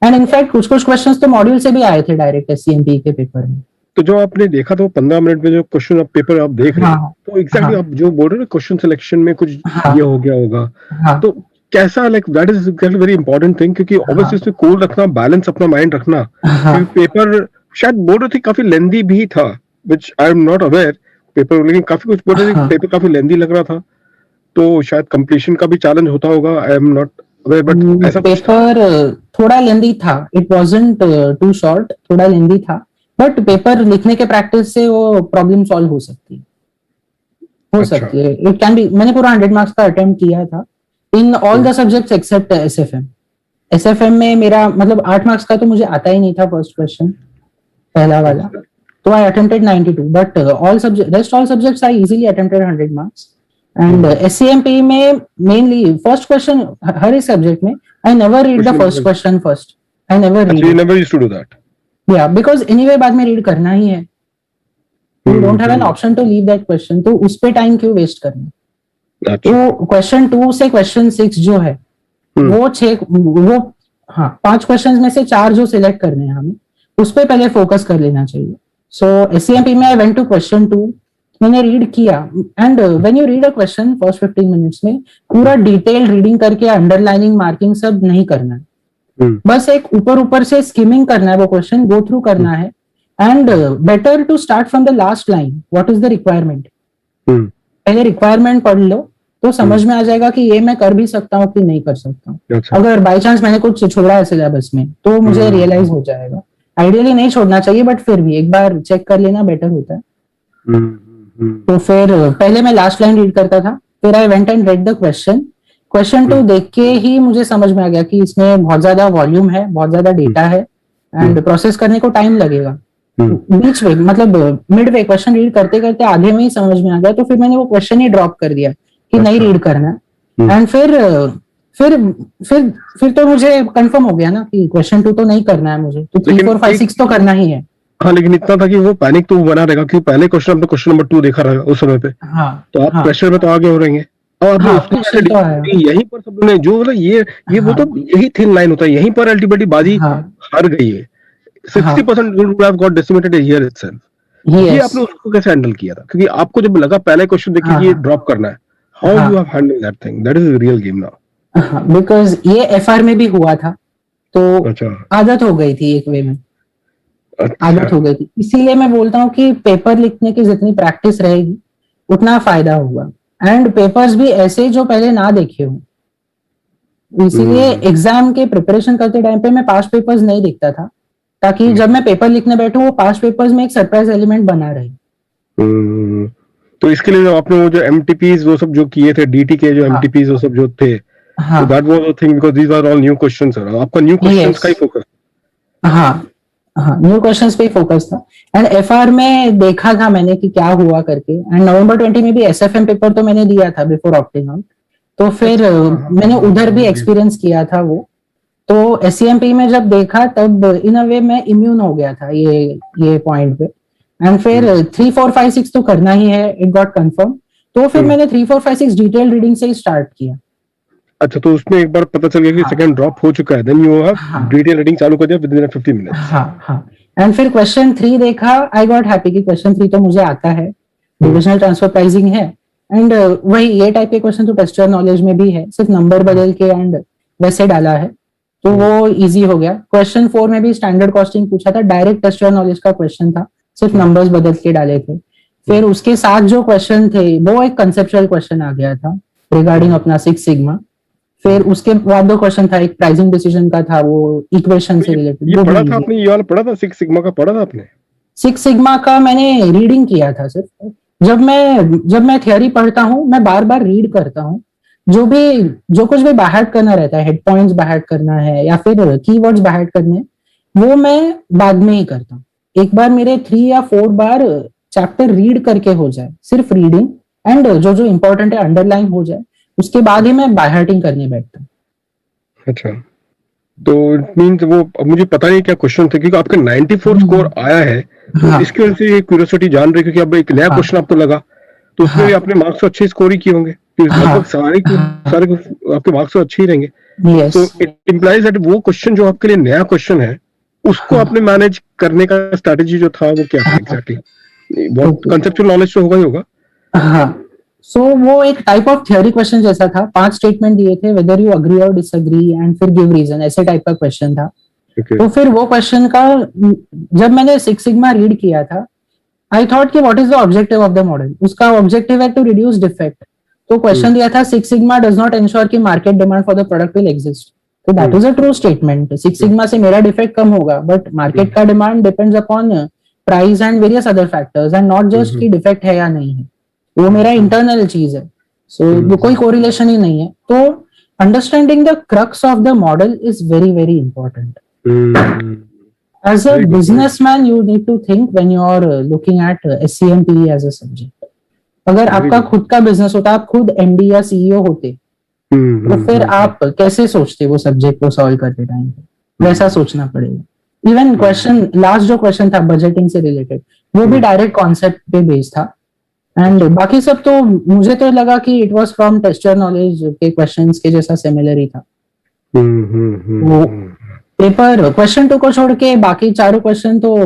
B: एंड इनफैक्ट कुछ कुछ क्वेश्चंस तो मॉड्यूल से भी आए थे डायरेक्ट एससीएमपी के पेपर में।
A: तो जो आपने देखा था 15 मिनट में जो क्वेश्चन आप पेपर आप देख रहे हैं, तो एग्जैक्टली आप जो बोल रहे हैं क्वेश्चन सिलेक्शन में कुछ ये हो गया होगा, तो कैसा, like that is very important thing, क्योंकि ऑब्वियसली इसमें कूल रखना, बैलेंस अपना माइंड रखना, पेपर शायद बोल रहे थे काफी लेंथी भी था, which I am not aware paper, लेकिन काफी कुछ बोल रहे थे पेपर काफी लेंथी लग रहा था, तो शायद कंप्लीशन का भी चैलेंज होता होगा, I am not aware, but ऐसा
B: पेपर थोड़ा लेंथी था, इट वाजंट टू शॉर्ट, थोड़ा लेंथी था, बट पेपर लिखने के प्रैक्टिस से वो प्रॉब्लम सॉल्व हो सकती है, इट कैन बी। मैंने पूरा 100 मार्क्स का अटेम्प्ट किया था in all the subjects except SFM. SFM में मेरा मतलब 8 मार्क्स का तो मुझे आता ही नहीं था फर्स्ट क्वेश्चन, पहला वाला, तो I attempted 92, but all subjects I easily attempted 100 marks. And SCMP में मेनली फर्स्ट क्वेश्चन हर एक सब्जेक्ट में, I never read the first question first, I never read,
A: you never used to do that?
B: Yeah, because anyway बाद में read करना ही है, you don't have an option to leave that question, तो उस पे टाइम क्यों waste करना। तो क्वेश्चन 2 से क्वेश्चन 6 जो है वो 5 क्वेश्चंस में से 4 जो सिलेक्ट करने हैं हमें, उस पे पहले फोकस कर लेना चाहिए। सो एससीएमपी में आई वेंट टू क्वेश्चन 2, मैंने रीड किया, and when you read a question first 15 minutes में पूरा डिटेल रीडिंग करके अंडरलाइनिंग मार्किंग सब नहीं करना है, बस एक ऊपर से स्किमिंग करना है, वो क्वेश्चन गो थ्रू करना है, and better to start from the last line, what is the requirement, पहले रिक्वायरमेंट पढ़ लो तो समझ में आ जाएगा कि ये मैं कर भी सकता हूँ कि नहीं कर सकता हूँ। अगर बाई चांस मैंने कुछ छोड़ा है सिलेबस में तो मुझे रियलाइज हो जाएगा। आइडियली नहीं छोड़ना चाहिए, बट फिर भी एक बार चेक कर लेना बेटर होता है। तो फिर पहले मैं लास्ट लाइन रीड करता था, फिर I went and read the question 2 देख के ही मुझे समझ में आ गया कि इसमें बहुत ज्यादा वॉल्यूम है, बहुत ज्यादा डेटा है, एंड प्रोसेस करने को टाइम लगेगा। बीच में मतलब मिड वे क्वेश्चन रीड करते करते आधे में ही समझ में आ गया, तो फिर मैंने वो क्वेश्चन ही ड्रॉप कर दिया कि नहीं रीड करना। एंड फिर फिर फिर तो मुझे कंफर्म हो गया ना कि क्वेश्चन 2 तो नहीं करना है मुझे, तो 3
A: लेकिन
B: 4 5 6 तो करना ही है।
A: हाँ, लेकिन इतना था कि वो पैनिक तो बना रहेगा क्योंकि पहले क्वेश्चन आपने क्वेश्चन नंबर 2 देखा रहेगा उस समय पे,
B: हाँ
A: तो आप
B: हाँ
A: प्रेशर में तो आगे हो रहेंगे। और आपने
B: हाँ,
A: उसको
B: प्रेशर तो आया।
A: यहीं पर सब लोगों ने जो मतलब ये वो
B: हाँ
A: तो यही थिन लाइन होता है, यहीं पर अल्टीमेटली बाजी
B: हाँ
A: हार गई है।
B: हाँ
A: 60% would have got decimated here itself। ये
B: यस।
A: आपने उसको कैसे हैंडल किया था? क्योंकि आपको जब लगा पहले क्वेश्चन देख के
B: हाँ
A: कि ये
B: हाँ
A: ड्रॉप करना है, हाउ यू हैव
B: हाँ
A: handle that thing? That is real game now.
B: हाँ, बिकॉज ये एफआर में भी हुआ था, तो
A: अच्छा
B: आदत हो गई थी एक वे में,
A: अच्छा।
B: आदत हो गई थी। इसीलिए मैं बोलता हूँ कि पेपर लिखने की जितनी प्रैक्टिस रहेगी उतना फायदा होगा। एंड पेपर्स भी ऐसे जो पहले ना देखे हो, इसीलिए
A: हम्म
B: एग्जाम के प्रिपरेशन करते टाइम पे मैं पास्ट पेपर्स नहीं देखता था, ताकि जब मैं पेपर लिखने बैठूं वो पास्ट पेपर्स में एक सरप्राइज एलिमेंट बना रहे।
A: हम्म। तो इसके लिए जो आपने वो जो एमटीपीज वो सब जो किए थे, डीटी के जो
B: हाँ
A: एमटीपीज वो सब जो थे, तो
B: हाँ
A: that was the thing because these are all new questions है, आपका न्यू क्वेश्चंस
B: यस
A: का ही फोकस।
B: हाँ हाँ, न्यू क्वेश्चंस पे फोकस था। एंड एफआर में देखा था मैंने कि क्या हुआ करके। एंड नवंबर 20 में भी एसएफएम पेपर तो मैंने दिया था बिफोर ऑप्टिंग आउट, तो फिर
A: अच्छा हाँ हाँ
B: मैंने
A: हाँ हाँ
B: उधर
A: हाँ
B: भी
A: हाँ,
B: एक्सपीरियंस किया था वो। तो एससीएमपी में जब देखा तब इन अ वे मैं इम्यून हो गया था ये पॉइंट पे। एंड फिर
A: हम्म
B: 3 4 5 6 तो करना ही है, इट गॉट कंफर्म। तो फिर
A: हम्म।
B: मैंने 3 4 5 6 डिटेल रीडिंग से ही स्टार्ट किया।
A: अच्छा, तो उसमें एक बार पता चल गया कि
B: हाँ
A: सेकंड ड्रॉप हो चुका है, देन यू हैव
B: हाँ
A: डिटेल रीडिंग चालू कर दिया विद इन 50 मिनट्स।
B: हाँ हाँ। एंड फिर क्वेश्चन 3 देखा, आई गॉट हैप्पी कि क्वेश्चन 3 तो मुझे आता है,
A: हम्म
B: डिविजनल ट्रांसफर प्राइसिंग है। एंड वही ये टाइप के क्वेश्चन तो टेस्टर नॉलेज में भी है, सिर्फ नंबर बदल के एंड वैसे डाला है, तो
A: हम्म
B: वो इजी हो गया। क्वेश्चन 4 में भी स्टैंडर्ड कॉस्टिंग पूछा था, डायरेक्ट टेस्टर नॉलेज का क्वेश्चन था, सिर्फ
A: हम्म
B: नंबर्स बदल के डाले थे। फिर उसके साथ जो क्वेश्चन थे वो एक कंसेप्चुअल क्वेश्चन आ गया था रिगार्डिंग
A: हम्म
B: अपना सिक्स सिग्मा। फिर
A: हम्म।
B: उसके बाद दो क्वेश्चन था, एक प्राइसिंग डिसीजन का था, वो इक्वेशन
A: तो
B: से रिलेटेड,
A: ये
B: वो भी
A: पढ़ा था
B: इजी।
A: आपने, ये वाला पढ़ा था, सिक्स सिग्मा का पढ़ा था आपने?
B: सिक्स सिग्मा का मैंने रीडिंग किया था सिर्फ। जब मैं थियोरी पढ़ता हूँ मैं बार बार रीड करता हूँ। जो कुछ भी बाहर करना रहता है, हेड पॉइंट्स बाहर करना है या फिर कीवर्ड्स बाहर करने हैं, वो मैं बाद में ही करता हूँ। एक बार मेरे 3 या 4 बार चैप्टर रीड करके हो जाए, सिर्फ रीडिंग, एंड जो जो इंपॉर्टेंट है अंडरलाइन हो जाए, उसके बाद ही मैं बायहार्टिंग करने बैठता हूँ।
A: अच्छा, तो इट मीन्स वो अब मुझे पता नहीं क्या क्वेश्चन थे क्योंकि आपका 94 स्कोर आया है, तो
B: हाँ
A: इसकी वजह से ये क्यूरियोसिटी जान रही है क्योंकि अब एक नया
B: हाँ
A: क्वेश्चन आपको लगा, तो उसमें भी
B: हाँ
A: आपने मार्क्स तो अच्छे स्कोर ही किए होंगे, कि
B: हाँ
A: लगभग
B: हाँ
A: आपके मार्क्स तो अच्छे ही रहेंगे।
B: यस
A: तो इट इम्प्लाइज दैट वो क्वेश्चन जो आपके लिए नया क्वेश्चन है, उसको
B: हाँ
A: आपने मैनेज करने का स्ट्रैटेजी जो था वो क्या था
B: हाँ
A: एग्जैक्टली? बहुत
B: ओके
A: कंसेप्चुअल नॉलेज तो होगा ही होगा।
B: हाँ। सो वो एक टाइप ऑफ थ्योरी क्वेश्चन जैसा था, 5 स्टेटमेंट दिए थे, वेदर यू अग्री और डिसएग्री एंड फिर गिव रीजन, ऐसे टाइप का क्वेश्चन था।
A: ओके
B: तो फिर वो क्वेश्चन का जब मैंने सिक्स सिग्मा रीड किया था, आई थॉट कि what is the objective of the model. उसका ऑब्जेक्टिव है टू रिड्यूस डिफेक्ट। तो क्वेश्चन दिया था six sigma does not ensure कि market demand for the product will exist. तो that is a true statement, six sigma से मेरा defect कम होगा, बट मार्केट का demand depends upon price and various other factors, and not just कि defect है या नहीं है, वो मेरा इंटरनल चीज है। सो वो कोई कोरिलेशन ही नहीं है। तो understanding the crux of the model is very very important. As a
A: very good very
B: businessman, you need to think when you are looking at SCMP as a subject. अगर
A: very
B: आपका
A: good.
B: खुद का business होता, आप खुद MD या CEO होते, तो फिर आप कैसे सोचते वो सब्जेक्ट को सॉल्व करते टाइम पे? वैसा सोचना पड़ेगा। इवन क्वेश्चन लास्ट जो क्वेश्चन था बजटिंग से रिलेटेड, वो भी डायरेक्ट कॉन्सेप्ट पे बेस्ड था। एंड बाकी सब तो मुझे तो लगा कि it was from tester knowledge के क्वेश्चंस के जैसा सिमिलर ही था। वो पेपर क्वेश्चन 2 को छोड़ के बाकी चारों क्वेश्चन तो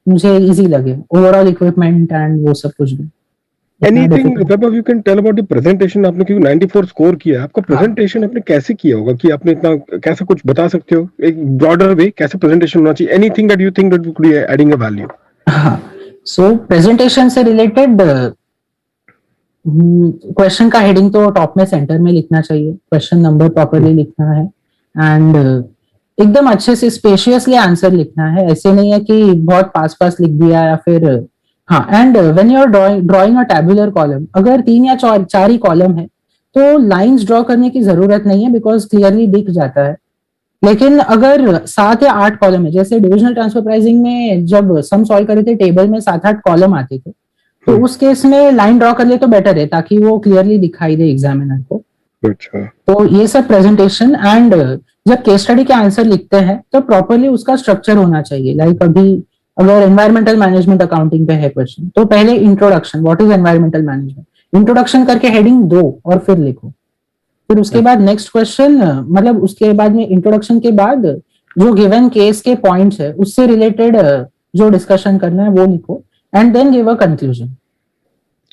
B: मुझे इजी लगे, ओवरऑल इक्विपमेंट एंड वो सब कुछ भी इतना
A: anything
B: difficult.
A: Vaibhav you can tell about the presentation? आपने क्योंकि 94 स्कोर किया है, आपका
B: हाँ
A: प्रेजेंटेशन आपने कैसे किया होगा कि आपने इतना कैसा कुछ बता सकते हो एक ब्रॉडर वे कैसे प्रेजेंटेशन होना चाहिए? Anything that you think that would be adding a value?
B: हाँ। सो प्रेजेंटेशन से रिलेटेड क्वेश्चन का हेडिंग तो टॉप में सेंटर में लिखना चाहिए, क्वेश्चन नंबर प्रॉपरली लिखना है, एंड एकदम अच्छे से स्पेशियसली आंसर लिखना है। ऐसे नहीं है कि बहुत पास पास लिख दिया या फिर। हाँ, and when you are drawing a tabular column, अगर 3 या 4 ही कॉलम है तो लाइंस ड्रॉ करने की जरूरत नहीं है, बिकॉज क्लियरली दिख जाता है। लेकिन अगर 7 या 8 कॉलम है, जैसे डिविजनल ट्रांसफर प्राइसिंग में जब सम सॉल्व करे थे टेबल में 7-8 कॉलम आते थे, तो उस केस में लाइन ड्रॉ कर ले तो बेटर है, ताकि वो क्लियरली दिखाई दे एग्जामिनर को।
A: अच्छा।
B: तो ये सब प्रेजेंटेशन एंड जब केस स्टडी के आंसर लिखते हैं तो प्रॉपरली उसका स्ट्रक्चर होना चाहिए। लाइक अभी अगर एनवायरमेंटल मैनेजमेंट अकाउंटिंग पे है क्वेश्चन, तो पहले introduction, what is environmental management, introduction करके हेडिंग दो और फिर लिखो। फिर उसके बाद नेक्स्ट क्वेश्चन, मतलब उसके बाद में इंट्रोडक्शन के बाद जो गिवन केस के पॉइंट्स है उससे रिलेटेड जो डिस्कशन करना है वो लिखो and then give a conclusion.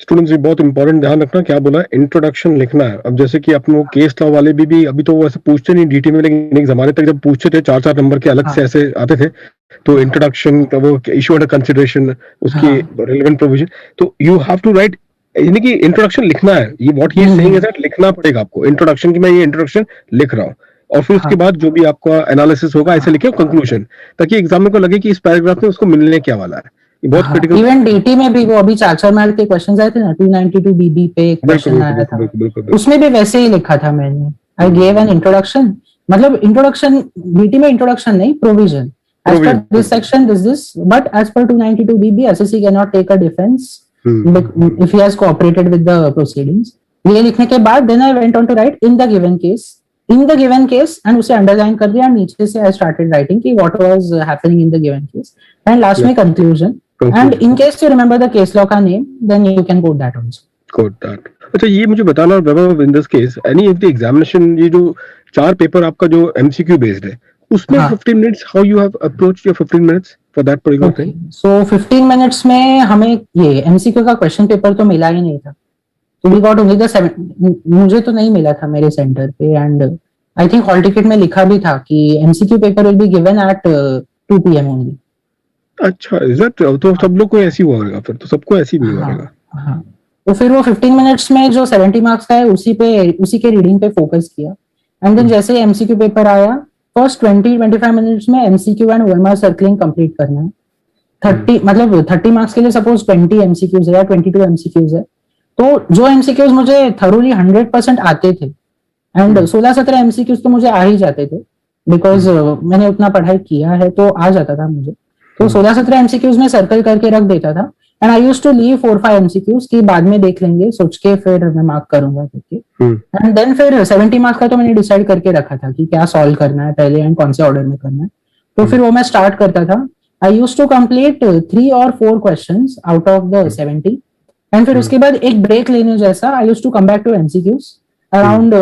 A: Students, ये बहुत इंपॉर्टेंट ध्यान रखना, क्या बोला, इंट्रोडक्शन लिखना है। अब जैसे कि अपने वो केस लॉ वाले भी अभी तो वो ऐसे पूछते नहीं डीटी में, लेकिन एक जमाने तक जब पूछते थे 4-4 नंबर के अलग से ऐसे आते थे, तो इंट्रोडक्शन का वो इशू अंडर कंसिडरेशन, उसकी रिलेवेंट प्रोविजन, तो यू हैव टू राइट, यानी कि इंट्रोडक्शन लिखना है। ये what he is saying is that लिखना पड़ेगा आपको इंट्रोडक्शन की, मैं ये इंट्रोडक्शन लिख रहा हूँ, और फिर उसके बाद जो भी आपका एनालिसिस होगा ऐसे लिखे कंक्लूजन, ताकि एग्जाम को लगे कि इस पैराग्राफ में उसको मिलने क्या वाला है। ये बहुत क्रिटिकल।
B: इवन डीटी में भी वो अभी 4-4 मार्क के क्वेश्चंस आए थे ना, 292 बीबी पे क्वेश्चन आया था, उसमें भी वैसे ही लिखा था मैंने, आई गेव एन इंट्रोडक्शन, मतलब इंट्रोडक्शन डीटी में इंट्रोडक्शन नहीं, provision, as per this section this, but as per 292 BB SSC cannot take a defense if he has cooperated with the proceedings। ये लिखने के बाद then I went on to write in the given case and उसे underline कर दिया, नीचे से I started writing कि what was happening in the given case and last में conclusion and in case you remember the case law का name then you can quote that also।
A: Quote that। अच्छा, ये मुझे बताना, वैभव, in this case any of the examination, ये जो 4 paper आपका जो MCQ बेस्ड है, उसमें 15 minutes, how you have approached your 15 minutes for that particular thing?
B: So 15 minutes में हमें ये MCQ का क्वेश्चन पेपर तो मिला ही नहीं था, तो we got only the 7, मुझे तो नहीं मिला था मेरे सेंटर पे, and I think hall ticket में लिखा भी था कि MCQ paper will be given at 2 PM only.
A: अच्छा, इज दैट, तो सब लोग को ऐसी हुआ होगा, फिर तो सबको ऐसी भी हुआ होगा।
B: हाँ, तो फिर वो 15 मिनट्स में जो 70 मार्क्स का है उसी के रीडिंग पे फोकस किया, एंड देन जैसे MCQ पेपर आया, फर्स्ट 20-25 मिनट्स में MCQ and OMR circling complete करना है। 30 मतलब 30 मार्क्स के लिए सपोज 20 MCQs है या 22 MCQs है, तो जो MCQs मुझे थरोली 100% आते थे एंड 16-17 MCQs तो मुझे आ ही जाते थे, बिकॉज मैंने उतना पढ़ाई किया है तो आ जाता था मुझे, तो 16-17 MCQs में सर्कल करके रख देता था, and I used to leave 4-5 MCQs की बाद में देख लेंगे सोच के, फिर मैं मार्क करूंगा करके, एंड देन फिर 70 मार्क्स का तो मैंने डिसाइड करके रखा था कि क्या सॉल्व करना है पहले एंड कौन से ऑर्डर में करना है, तो फिर वो मैं स्टार्ट करता था। I used to complete 3 or 4 questions out of the 70, and फिर उसके बाद एक ब्रेक लेने जैसा I used to come back to MCQs around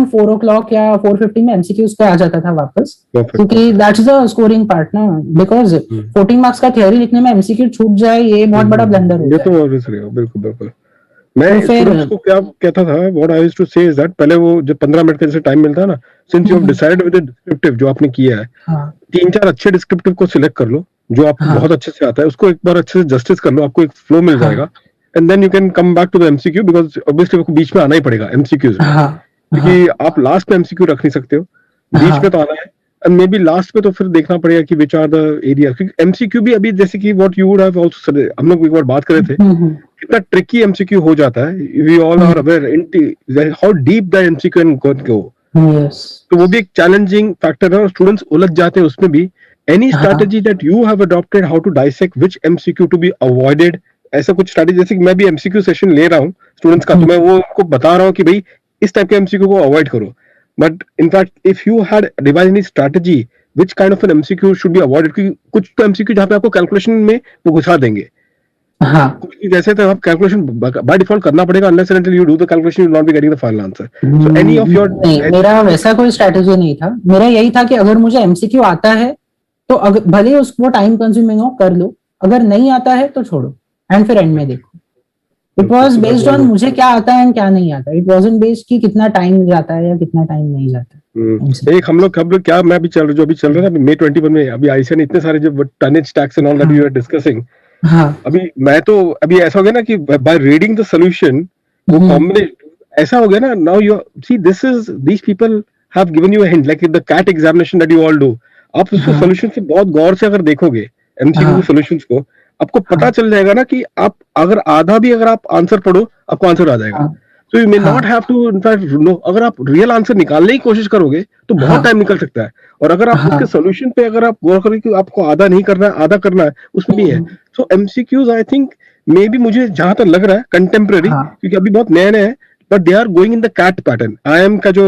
B: 4 o'clock या 4:50 में MCQs पे आ जाता था वापस, क्योंकि दैट्स द स्कोरिंग पार्ट ना, बिकॉज 14 मार्क्स का थ्योरी लिखने में MCQ छूट जाए ये बहुत बड़ा ब्लंडर होता है।
A: ये तो ऑब्वियसली, बिल्कुल बिल्कुल। मैं स्टूडेंट्स को क्या कहता था, व्हाट आई यूज्ड टू से इज दैट, पहले वो जब 15 मिनट का जैसे टाइम मिलता है ना, since you have decided with the descriptive जो आपने किया है, 3-4 अच्छे डिस्क्रिप्टिव को सिलेक्ट कर लो जो आपको बहुत अच्छे से आता है, उसको एक बार अच्छे से जस्टिस कर लो, आपको एक फ्लो मिल जाएगा, and then you can come back to the MCQ, because obviously आपको बीच में आना ही पड़ेगा MCQs में, क्योंकि आप लास्ट में MCQ रख नहीं सकते हो, बीच में तो आना है, एंड मे बी लास्ट में तो फिर देखना पड़ेगा कि विच आर द एरिया, क्योंकि MCQ भी अभी जैसे कि what you would have also, हम लोग एक बार बात कर रहे थे कितना ट्रिकी MCQ हो जाता है, we all are aware how deep the MCQ can go, तो वो भी एक चैलेंजिंग फैक्टर है और स्टूडेंट्स उलझ जाते हैं उसमें भी। Any strategy that you have adopted how to dissect which MCQ to be avoided, ऐसा कुछ स्ट्रेटजी, जैसे कि मैं भी MCQ सेशन ले रहा हूँ स्टूडेंट्स का, तो मैं वो उनको बता रहा हूँ कि भाई इस टाइप के MCQ को अवॉइड करो, but in fact if you had divide any strategy which kind of an MCQ should be avoided, क्योंकि कुछ तो MCQ जहाँ पे आपको कैलकुलेशन में वो घुसा देंगे, जैसे तो आप कैलकुलेशन बाय डिफॉल्ट करना पड़ेगा, unless and until you do the calculation you will not be getting the final answer. So any of your,
B: मेरा वैसा कोई स्ट्रेटजी नहीं था, मेरा यही था कि अगर मुझे MCQ आता है तो भले ही उसको टाइम कंज्यूमिंग हो कर लो, अगर नहीं आता है तो छोड़ो एंड फिर एंड में देखो। इट वाज बेस्ड ऑन मुझे क्या आता है एंड क्या नहीं आता, इट वाजंट बेस्ड कि कितना टाइम जाता है या कितना टाइम नहीं जाता।
A: एक हम लोग क्या, मैं भी चल रहा है May 21 में, अभी आईसीए ने इतने सारे जो tonnage tax and all that we are discussing, अभी मैं तो अभी ऐसा हो गया ना कि बाय रीडिंग द सॉल्यूशन वो कॉम्बिनेशन ऐसा हो गया ना, now you see these people have given you a hint like the cat examination that you all do, आप उसको सॉल्यूशन से बहुत गौर से अगर देखोगे MCQ सॉल्यूशंस को, आपको पता चल जाएगा ना कि आप अगर आधा भी अगर आप आंसर पढ़ो आपको आंसर आ जाएगा, so you may not have to in fact know, अगर आप रियल आंसर निकालने की कोशिश करोगे तो बहुत टाइम निकल सकता है, और अगर आप उसके सॉल्यूशन पे अगर आप गौर करें कि आपको आधा नहीं करना है आधा करना है, उसमें भी है। सो MCQs I think may be मुझे जहां तक लग रहा है कंटेम्प्रेरी, क्योंकि अभी बहुत नए हैं, but they are going in the CAT pattern. IIM का जो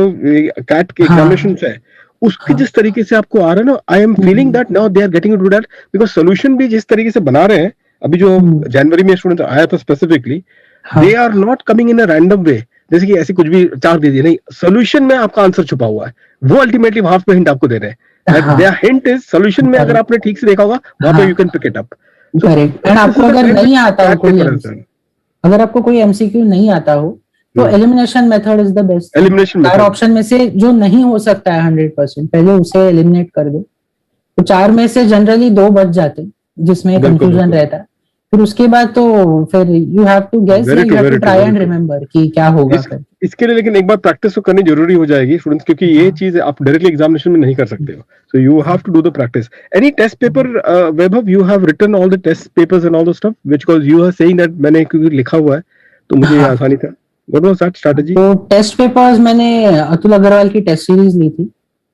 A: CAT के examinations है, उसके जिस तरीके से आपको आ रहा है ना, I am feeling that now they are getting into that, because solution भी जिस तरीके से बना रहे हैं, अभी जो जनवरी में स्टूडेंट आया था specifically, they are not coming in a random way, जैसे कि ऐसे कुछ भी चार दे दिए, नहीं, सोल्यूशन में आपका आंसर छुपा हुआ है, वो अल्टीमेटली वहां पे हिंट आपको दे रहे हैं. their hint is सोल्यूशन में, अगर आपने ठीक से देखा होगा वहां पे you can pick it up.
B: Correct. And आपको अगर नहीं आता हो कोई, अगर आपको कोई एमसीक्यू नहीं आता हो, तो elimination method is the best.
A: Elimination
B: चार ऑप्शन में से जो नहीं हो सकता है 100%, पहले उसे एलिमिनेट कर दो. तो चार में से जनरली दो बच जाते जिसमें कंफ्यूजन रहता है. फिर उसके बाद तो फिर you have to guess, you have to try and remember कि क्या होगा.
A: इसके लिए लेकिन एक बार प्रैक्टिस तो करनी जरूरी हो जाएगी स्टूडेंट्स, क्योंकि ये चीज आप डायरेक्टली एग्जामिनेशन में नहीं कर सकते हो. So you have to do the practice. Any test paper Vaibhav, you have written all the test papers and all the stuff, which because you are saying that मैंने क्योंकि लिखा हुआ है तो मुझे आसानी था. What was that strategy?
B: तो टेस्ट पेपर्स मैंने अतुल अग्रवाल की टेस्ट सीरीज ली थी,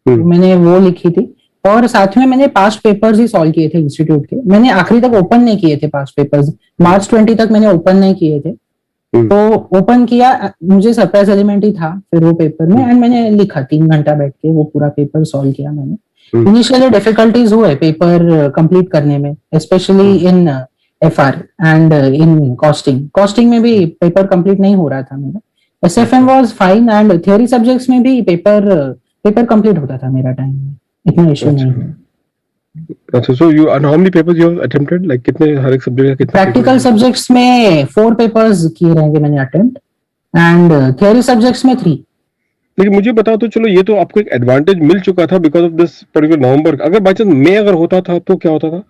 B: मैंने वो लिखी थी, और साथ में मैंने पास्ट पेपर्स ही सॉल्व किए थे इंस्टीट्यूट के. मैंने आखिरी तक ओपन नहीं किए थे पास्ट पेपर्स, मार्च 20 तक मैंने ओपन नहीं किए थे. तो ओपन किया, मुझे सरप्राइज एलिमेंट ही था फिर वो पेपर में, एंड मैंने लिखा 3 घंटा बैठ के वो पूरा पेपर सॉल्व किया मैंने. इनिशियली डिफिकल्टीज हुए पेपर कंप्लीट करने में, specially in FR and in costing में भी पेपर कंप्लीट नहीं हो रहा था मेरा. SFM was fine, and theory subjects में भी पेपर कंप्लीट होता था मेरा टाइम में, इतना इशू नहीं है.
A: अच्छा, so you and how many papers you have attempted, like कितने हर एक सब्जेक्ट का कितने?
B: प्रैक्टिकल सब्जेक्ट्स में 4 पेपर्स किए रहेंगे मैंने अटेम्प्ट, एंड थ्योरी सब्जेक्ट्स में 3.
A: लेकिन मुझे बताओ तो, चलो ये तो आपको एक एडवांटेज मिल चुका था बिकॉज ऑफ दिस पर्टिकुलर नवंबर. अगर बाय चांस मई अगर होता था तो क्या होता था?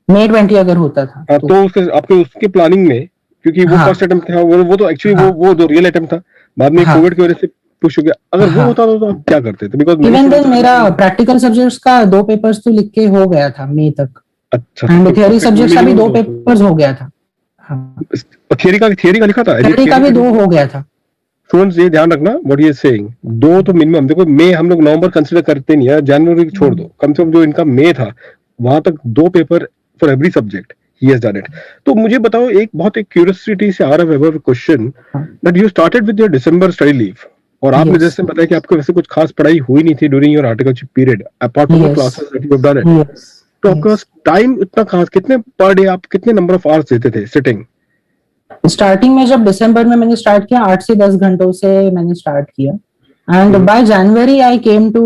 B: मई 20 अगर होता था
A: तो उसके आपके उसके प्लानिंग में, क्योंकि वो फर्स्ट अटेम्प्ट था, वो तो एक्चुअली वो तो रियल अटेम्प्ट था, बाद में कोविड की वजह से पुश हो गया. अगर वो होता था तो आप क्या करते थे? बिकॉज़
B: इवन देन मेरा प्रैक्टिकल सब्जेक्ट्स का 2 पेपर्स तो लिख के हो गया था मई तक.
A: अच्छा,
B: एंड थ्योरी सब्जेक्ट्स का भी 2 पेपर्स हो गया था.
A: थियरी का लिखा था,
B: थ्योरी का भी 2 हो गया था.
A: स्टूडेंट्स ये ध्यान रखना व्हाट ही इज सेइंग, 2 तो मिनिमम. देखो मई हम लोग नवंबर कंसीडर करते नहीं है, जनवरी छोड़ दो, कम से कम जो इनका मई था वहां तक 2 paper for every subject he has done it. तो मुझे बताओ, एक बहुत एक क्यूरियोसिटी से आ रहा है question, that you started with your December study leave, और आपने जैसे बताया कि आपको वैसे कुछ खास पढ़ाई हुई नहीं थी during your articleship period apart from the classes that you have done it. तो आपका टाइम इतना खास, कितने पर डे आप कितने नंबर ऑफ आवर्स देते थे सिटिंग?
B: स्टार्टिंग में जब दिसंबर में मैंने स्टार्ट किया 8 से 10 घंटों से मैंने स्टार्ट किया, and by January I came to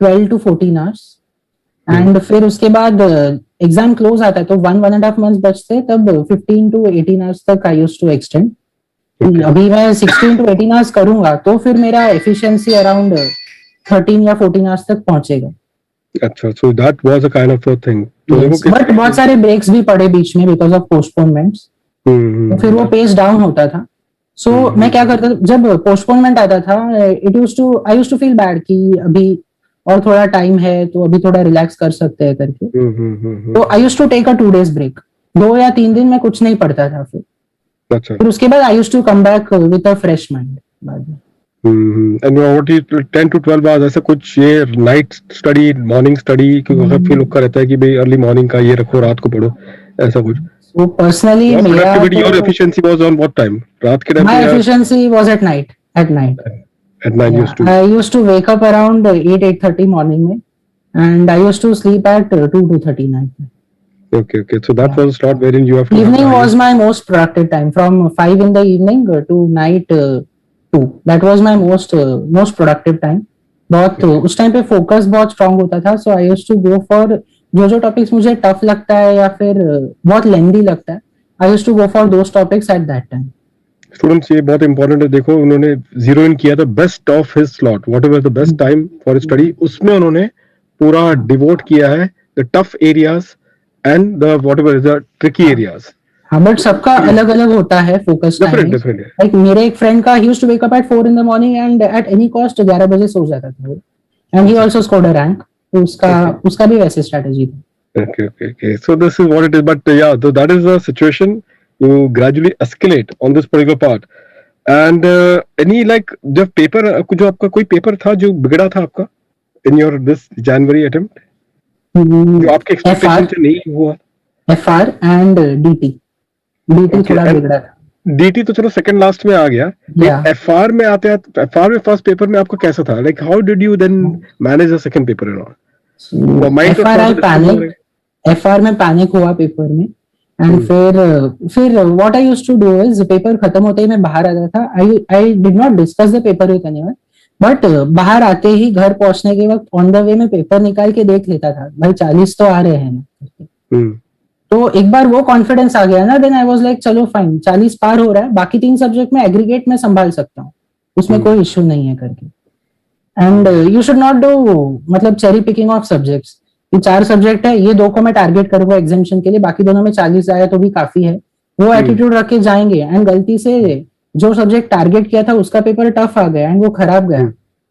B: 12 to 14 hours. And फिर उसके बाद एग्जाम क्लोज आता है तो 1.5 मंथ्स बचते, तब 15 to 18 आवर्स तक आई यूज्ड टू एक्सटेंड. अभी मैं 16 to 18 आवर्स करूंगा तो फिर मेरा एफिशिएंसी अराउंड 13 या 14 आवर्स तक पहुंचेगा.
A: अच्छा, so that was a kind of a thing.
B: But बहुत सारे ब्रेक्स भी पड़े बीच में बिकॉज ऑफ पोस्टपोनमेंट्स, तो फिर वो पेस डाउन होता था. सो मैं क्या करता था, जब पोस्टपोनमेंट आता था, I used to feel bad कि अभी और थोड़ा टाइम है तो अभी थोड़ा रिलैक्स कर सकते हैं करके. तो I used to take a 2 days break. 2 या 3 दिन में कुछ नहीं पढ़ता था. फिर उसके बाद I used to come back with a fresh mind बाद में.
A: And what is 10 to 12 hours, ऐसा कुछ ये नाइट स्टडी, मॉर्निंग स्टडी, क्योंकि अगर फील का रहता है कि भाई अर्ली मॉर्निंग का ये रखो, रात को पढ़ो, ऐसा कुछ?
B: So personally,
A: your efficiency was on what time? रात के time?
B: My efficiency was at night. At night I used to wake up around 8:30 morning में, and I used to sleep at 2 to 30 night.
A: Okay. So that was a slot wherein you have to.
B: Evening was my most productive time, from 5 in the evening to night 2. That was my most productive time. बहुत उस time पे focus बहुत strong होता था. So I used to go for जो topics मुझे tough लगता है या फिर बहुत लेंदी लगता है, I used to go for those topics at that time.
A: Students, ये बहुत इंपॉर्टेंट है. देखो, उन्होंने जीरो इन किया था best of his slot, whatever the best time for study, उसमें उन्होंने पूरा डिवोट किया है the tough areas and the whatever the tricky areas.
B: हाँ, बट सबका अलग अलग होता है फोकस टाइम. लाइक मेरे एक फ्रेंड का, he used to wake up at 4 in the morning and at any cost 11 बजे सो जाता था, and he also scored a rank. तो उसका भी वैसे स्ट्रेटजी था.
A: Okay. So this is what it is, but yeah, so that is the situation. You gradually escalate on this particular part. And any like जब paper, जो आपका कोई paper था जो बिगड़ा था आपका in your this January attempt, जो आपके एक्सपेक्टेशन से नहीं हुआ?
B: FR and DT थोड़ा बिगड़ा था.
A: डीटी तो चलो सेकंड लास्ट में आ गया,
B: Yeah.
A: एफआर में आते हैं, एफआर में फर्स्ट पेपर में आपको कैसा था, like how did you then manage the second paper and all?
B: So,
A: mind तो
B: FR
A: थोड़ा
B: I
A: सा डिस्टर्ब हो रहा
B: panicked. FR में पैनिक हुआ पेपर में एंड फिर what I used to do is paper खत्म होते ही मैं बाहर आ जाता था. I did not discuss the paper with anyone, but बाहर आते ही घर पहुंचने के वक्त ऑन द वे में पेपर निकाल के देख लेता था भाई 40 तो आ रहे हैं ना. तो एक बार वो कॉन्फिडेंस आ गया ना, देन आई वाज लाइक चलो फाइन 40 पार हो रहा है, बाकी 3 सब्जेक्ट में एग्रीगेट में संभाल सकता हूँ, उसमें कोई इश्यू नहीं है करके. And you should not do मतलब चेरी पिकिंग ऑफ सब्जेक्ट्स. ये 4 सब्जेक्ट है, ये 2 को मैं टारगेट करूंगा एग्जामिनेशन के लिए, बाकी दोनों में 40 आया तो भी काफी है, वो एटीट्यूड रख के जाएंगे. एंड गलती से जो सब्जेक्ट टारगेट किया था उसका पेपर टफ आ गया एंड वो खराब गया,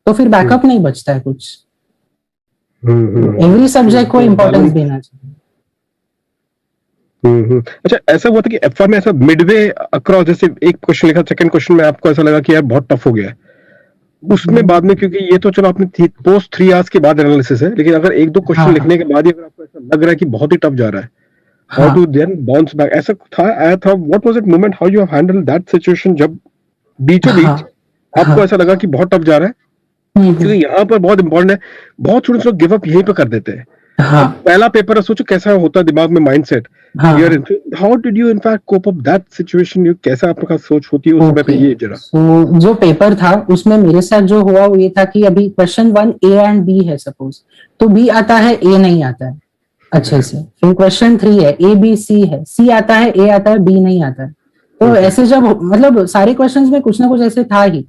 B: तो फिर बैकअप नहीं बचता है कुछ. एवरी सब्जेक्ट को इम्पोर्टेंस देना चाहिए.
A: अच्छा, ऐसा हुआ था कि एफआर में ऐसा मिडवे अक्रॉस जैसे एक क्वेश्चन लिखा, सेकंड क्वेश्चन में आपको ऐसा लगा कि यार बहुत टफ हो गया है, उसमें बाद में, क्योंकि ये तो चलो आपने पोस्ट 3 आवर्स के बाद एनालिसिस है, लेकिन अगर 1-2 क्वेश्चन लिखने के बाद ही अगर आपको ऐसा लग रहा है कि बहुत ही टफ जा रहा है, how to then bounce back? ऐसा था, आया था, what was that moment, how you have handled that situation जब बीचों बीच आपको ऐसा लगा कि बहुत टफ जा रहा है? क्योंकि यहाँ पर बहुत इंपॉर्टेंट है, बहुत स्टूडेंट्स लोग गिव अप यहीं पे कर देते हैं. पहला पेपर है, सोचो कैसा होता है दिमाग में mindset. How did you in fact cope up that situation? You कैसा आपका सोच होती है उस समय पे? ये जरा
B: जो पेपर था उसमें मेरे साथ जो हुआ वो ये था कि अभी क्वेश्चन 1 ए एंड बी है सपोज, तो बी आता है ए नहीं आता है अच्छे से. फिर क्वेश्चन 3 है ए बी सी है, सी आता है ए आता है बी नहीं आता है. तो ऐसे जब मतलब सारे क्वेश्चंस में कुछ ना कुछ ऐसे था ही,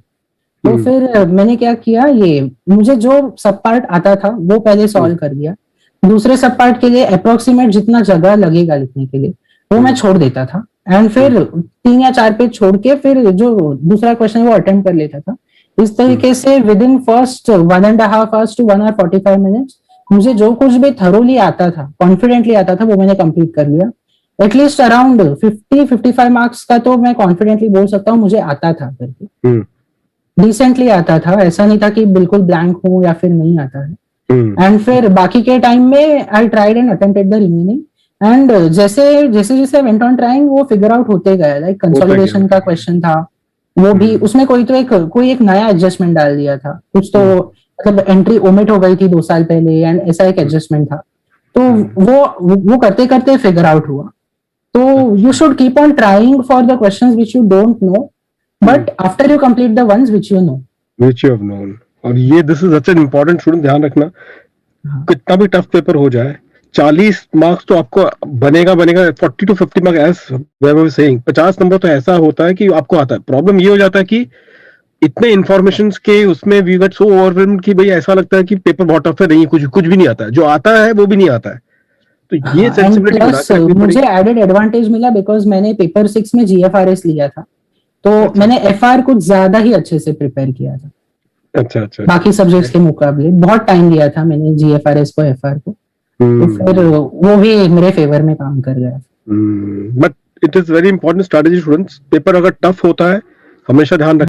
B: तो फिर मैंने क्या किया, ये मुझे जो सब पार्ट आता था वो पहले सॉल्व कर दिया. दूसरे सब पार्ट के लिए अप्रोक्सीमेट जितना जगह लगेगा लिखने के लिए वो मैं छोड़ देता था. एंड फिर 3 या 4 पेज छोड़ के फिर जो दूसरा क्वेश्चन वो अटेम्प्ट कर लेता था. इस तरीके से with in first 1.5 hours to 1 hour 45 minutes मुझे जो कुछ भी थरोली आता था, कॉन्फिडेंटली आता था, वो मैंने कंप्लीट कर लिया. एटलीस्ट अराउंड 50-55 मार्क्स का तो मैं कॉन्फिडेंटली बोल सकता हूँ मुझे आता था करके. डिसेंटली आता था, ऐसा नहीं था कि बिल्कुल ब्लैंक हूँ या फिर नहीं आता है. एंड फिर बाकी के टाइम में I tried and attempted the remaining. And जैसे जैसे वेंट ऑन ट्राइंग वो फिगर आउट होते गए. लाइक कंसोलिडेशन का क्वेश्चन था, वो भी उसमें कोई एक नया एडजस्टमेंट डाल दिया था कुछ, तो मतलब एंट्री ओमिट हो गई थी 2 साल पहले एंड ऐसा एक एडजस्टमेंट था. तो वो करते करते फिगर आउट हुआ. तो you should keep on trying for the questions which you don't know, but after you complete the ones which you know,
A: which you have known. और ये this is such an important student, ध्यान रखना, कितना भी tough paper हो जाए 40 marks तो आपको बनेगा 40 to 50 marks as they were saying. 50 number तो ऐसा होता है कि आपको आता है. प्रॉब्लम ये हो जाता है कि इतने इन्फॉर्मेशंस के उसमें वी गेट सो ओवरवेल्म्ड कि भाई ऐसा लगता है कि पेपर बहुत टफ है, नहीं कुछ भी नहीं आता है, जो आता है वो भी नहीं आता है. तो ये
B: सेंसिबिलिटी मुझे एडेड एडवांटेज मिला बिकॉज मैंने पेपर 6 में जीएफआरएस लिया था, तो मैंने एफआर कुछ ज्यादा ही अच्छे से प्रिपेयर किया था.
A: अच्छा.
B: बाकी सब्जेक्ट्स के मुकाबले बहुत टाइम लिया था मैंने जीएफआरएस को एफआर को, तो फिर वो भी मेरे फेवर में काम कर गया.
A: But it is very important strategy students, paper अगर टफ होता है हमेशा ध्यान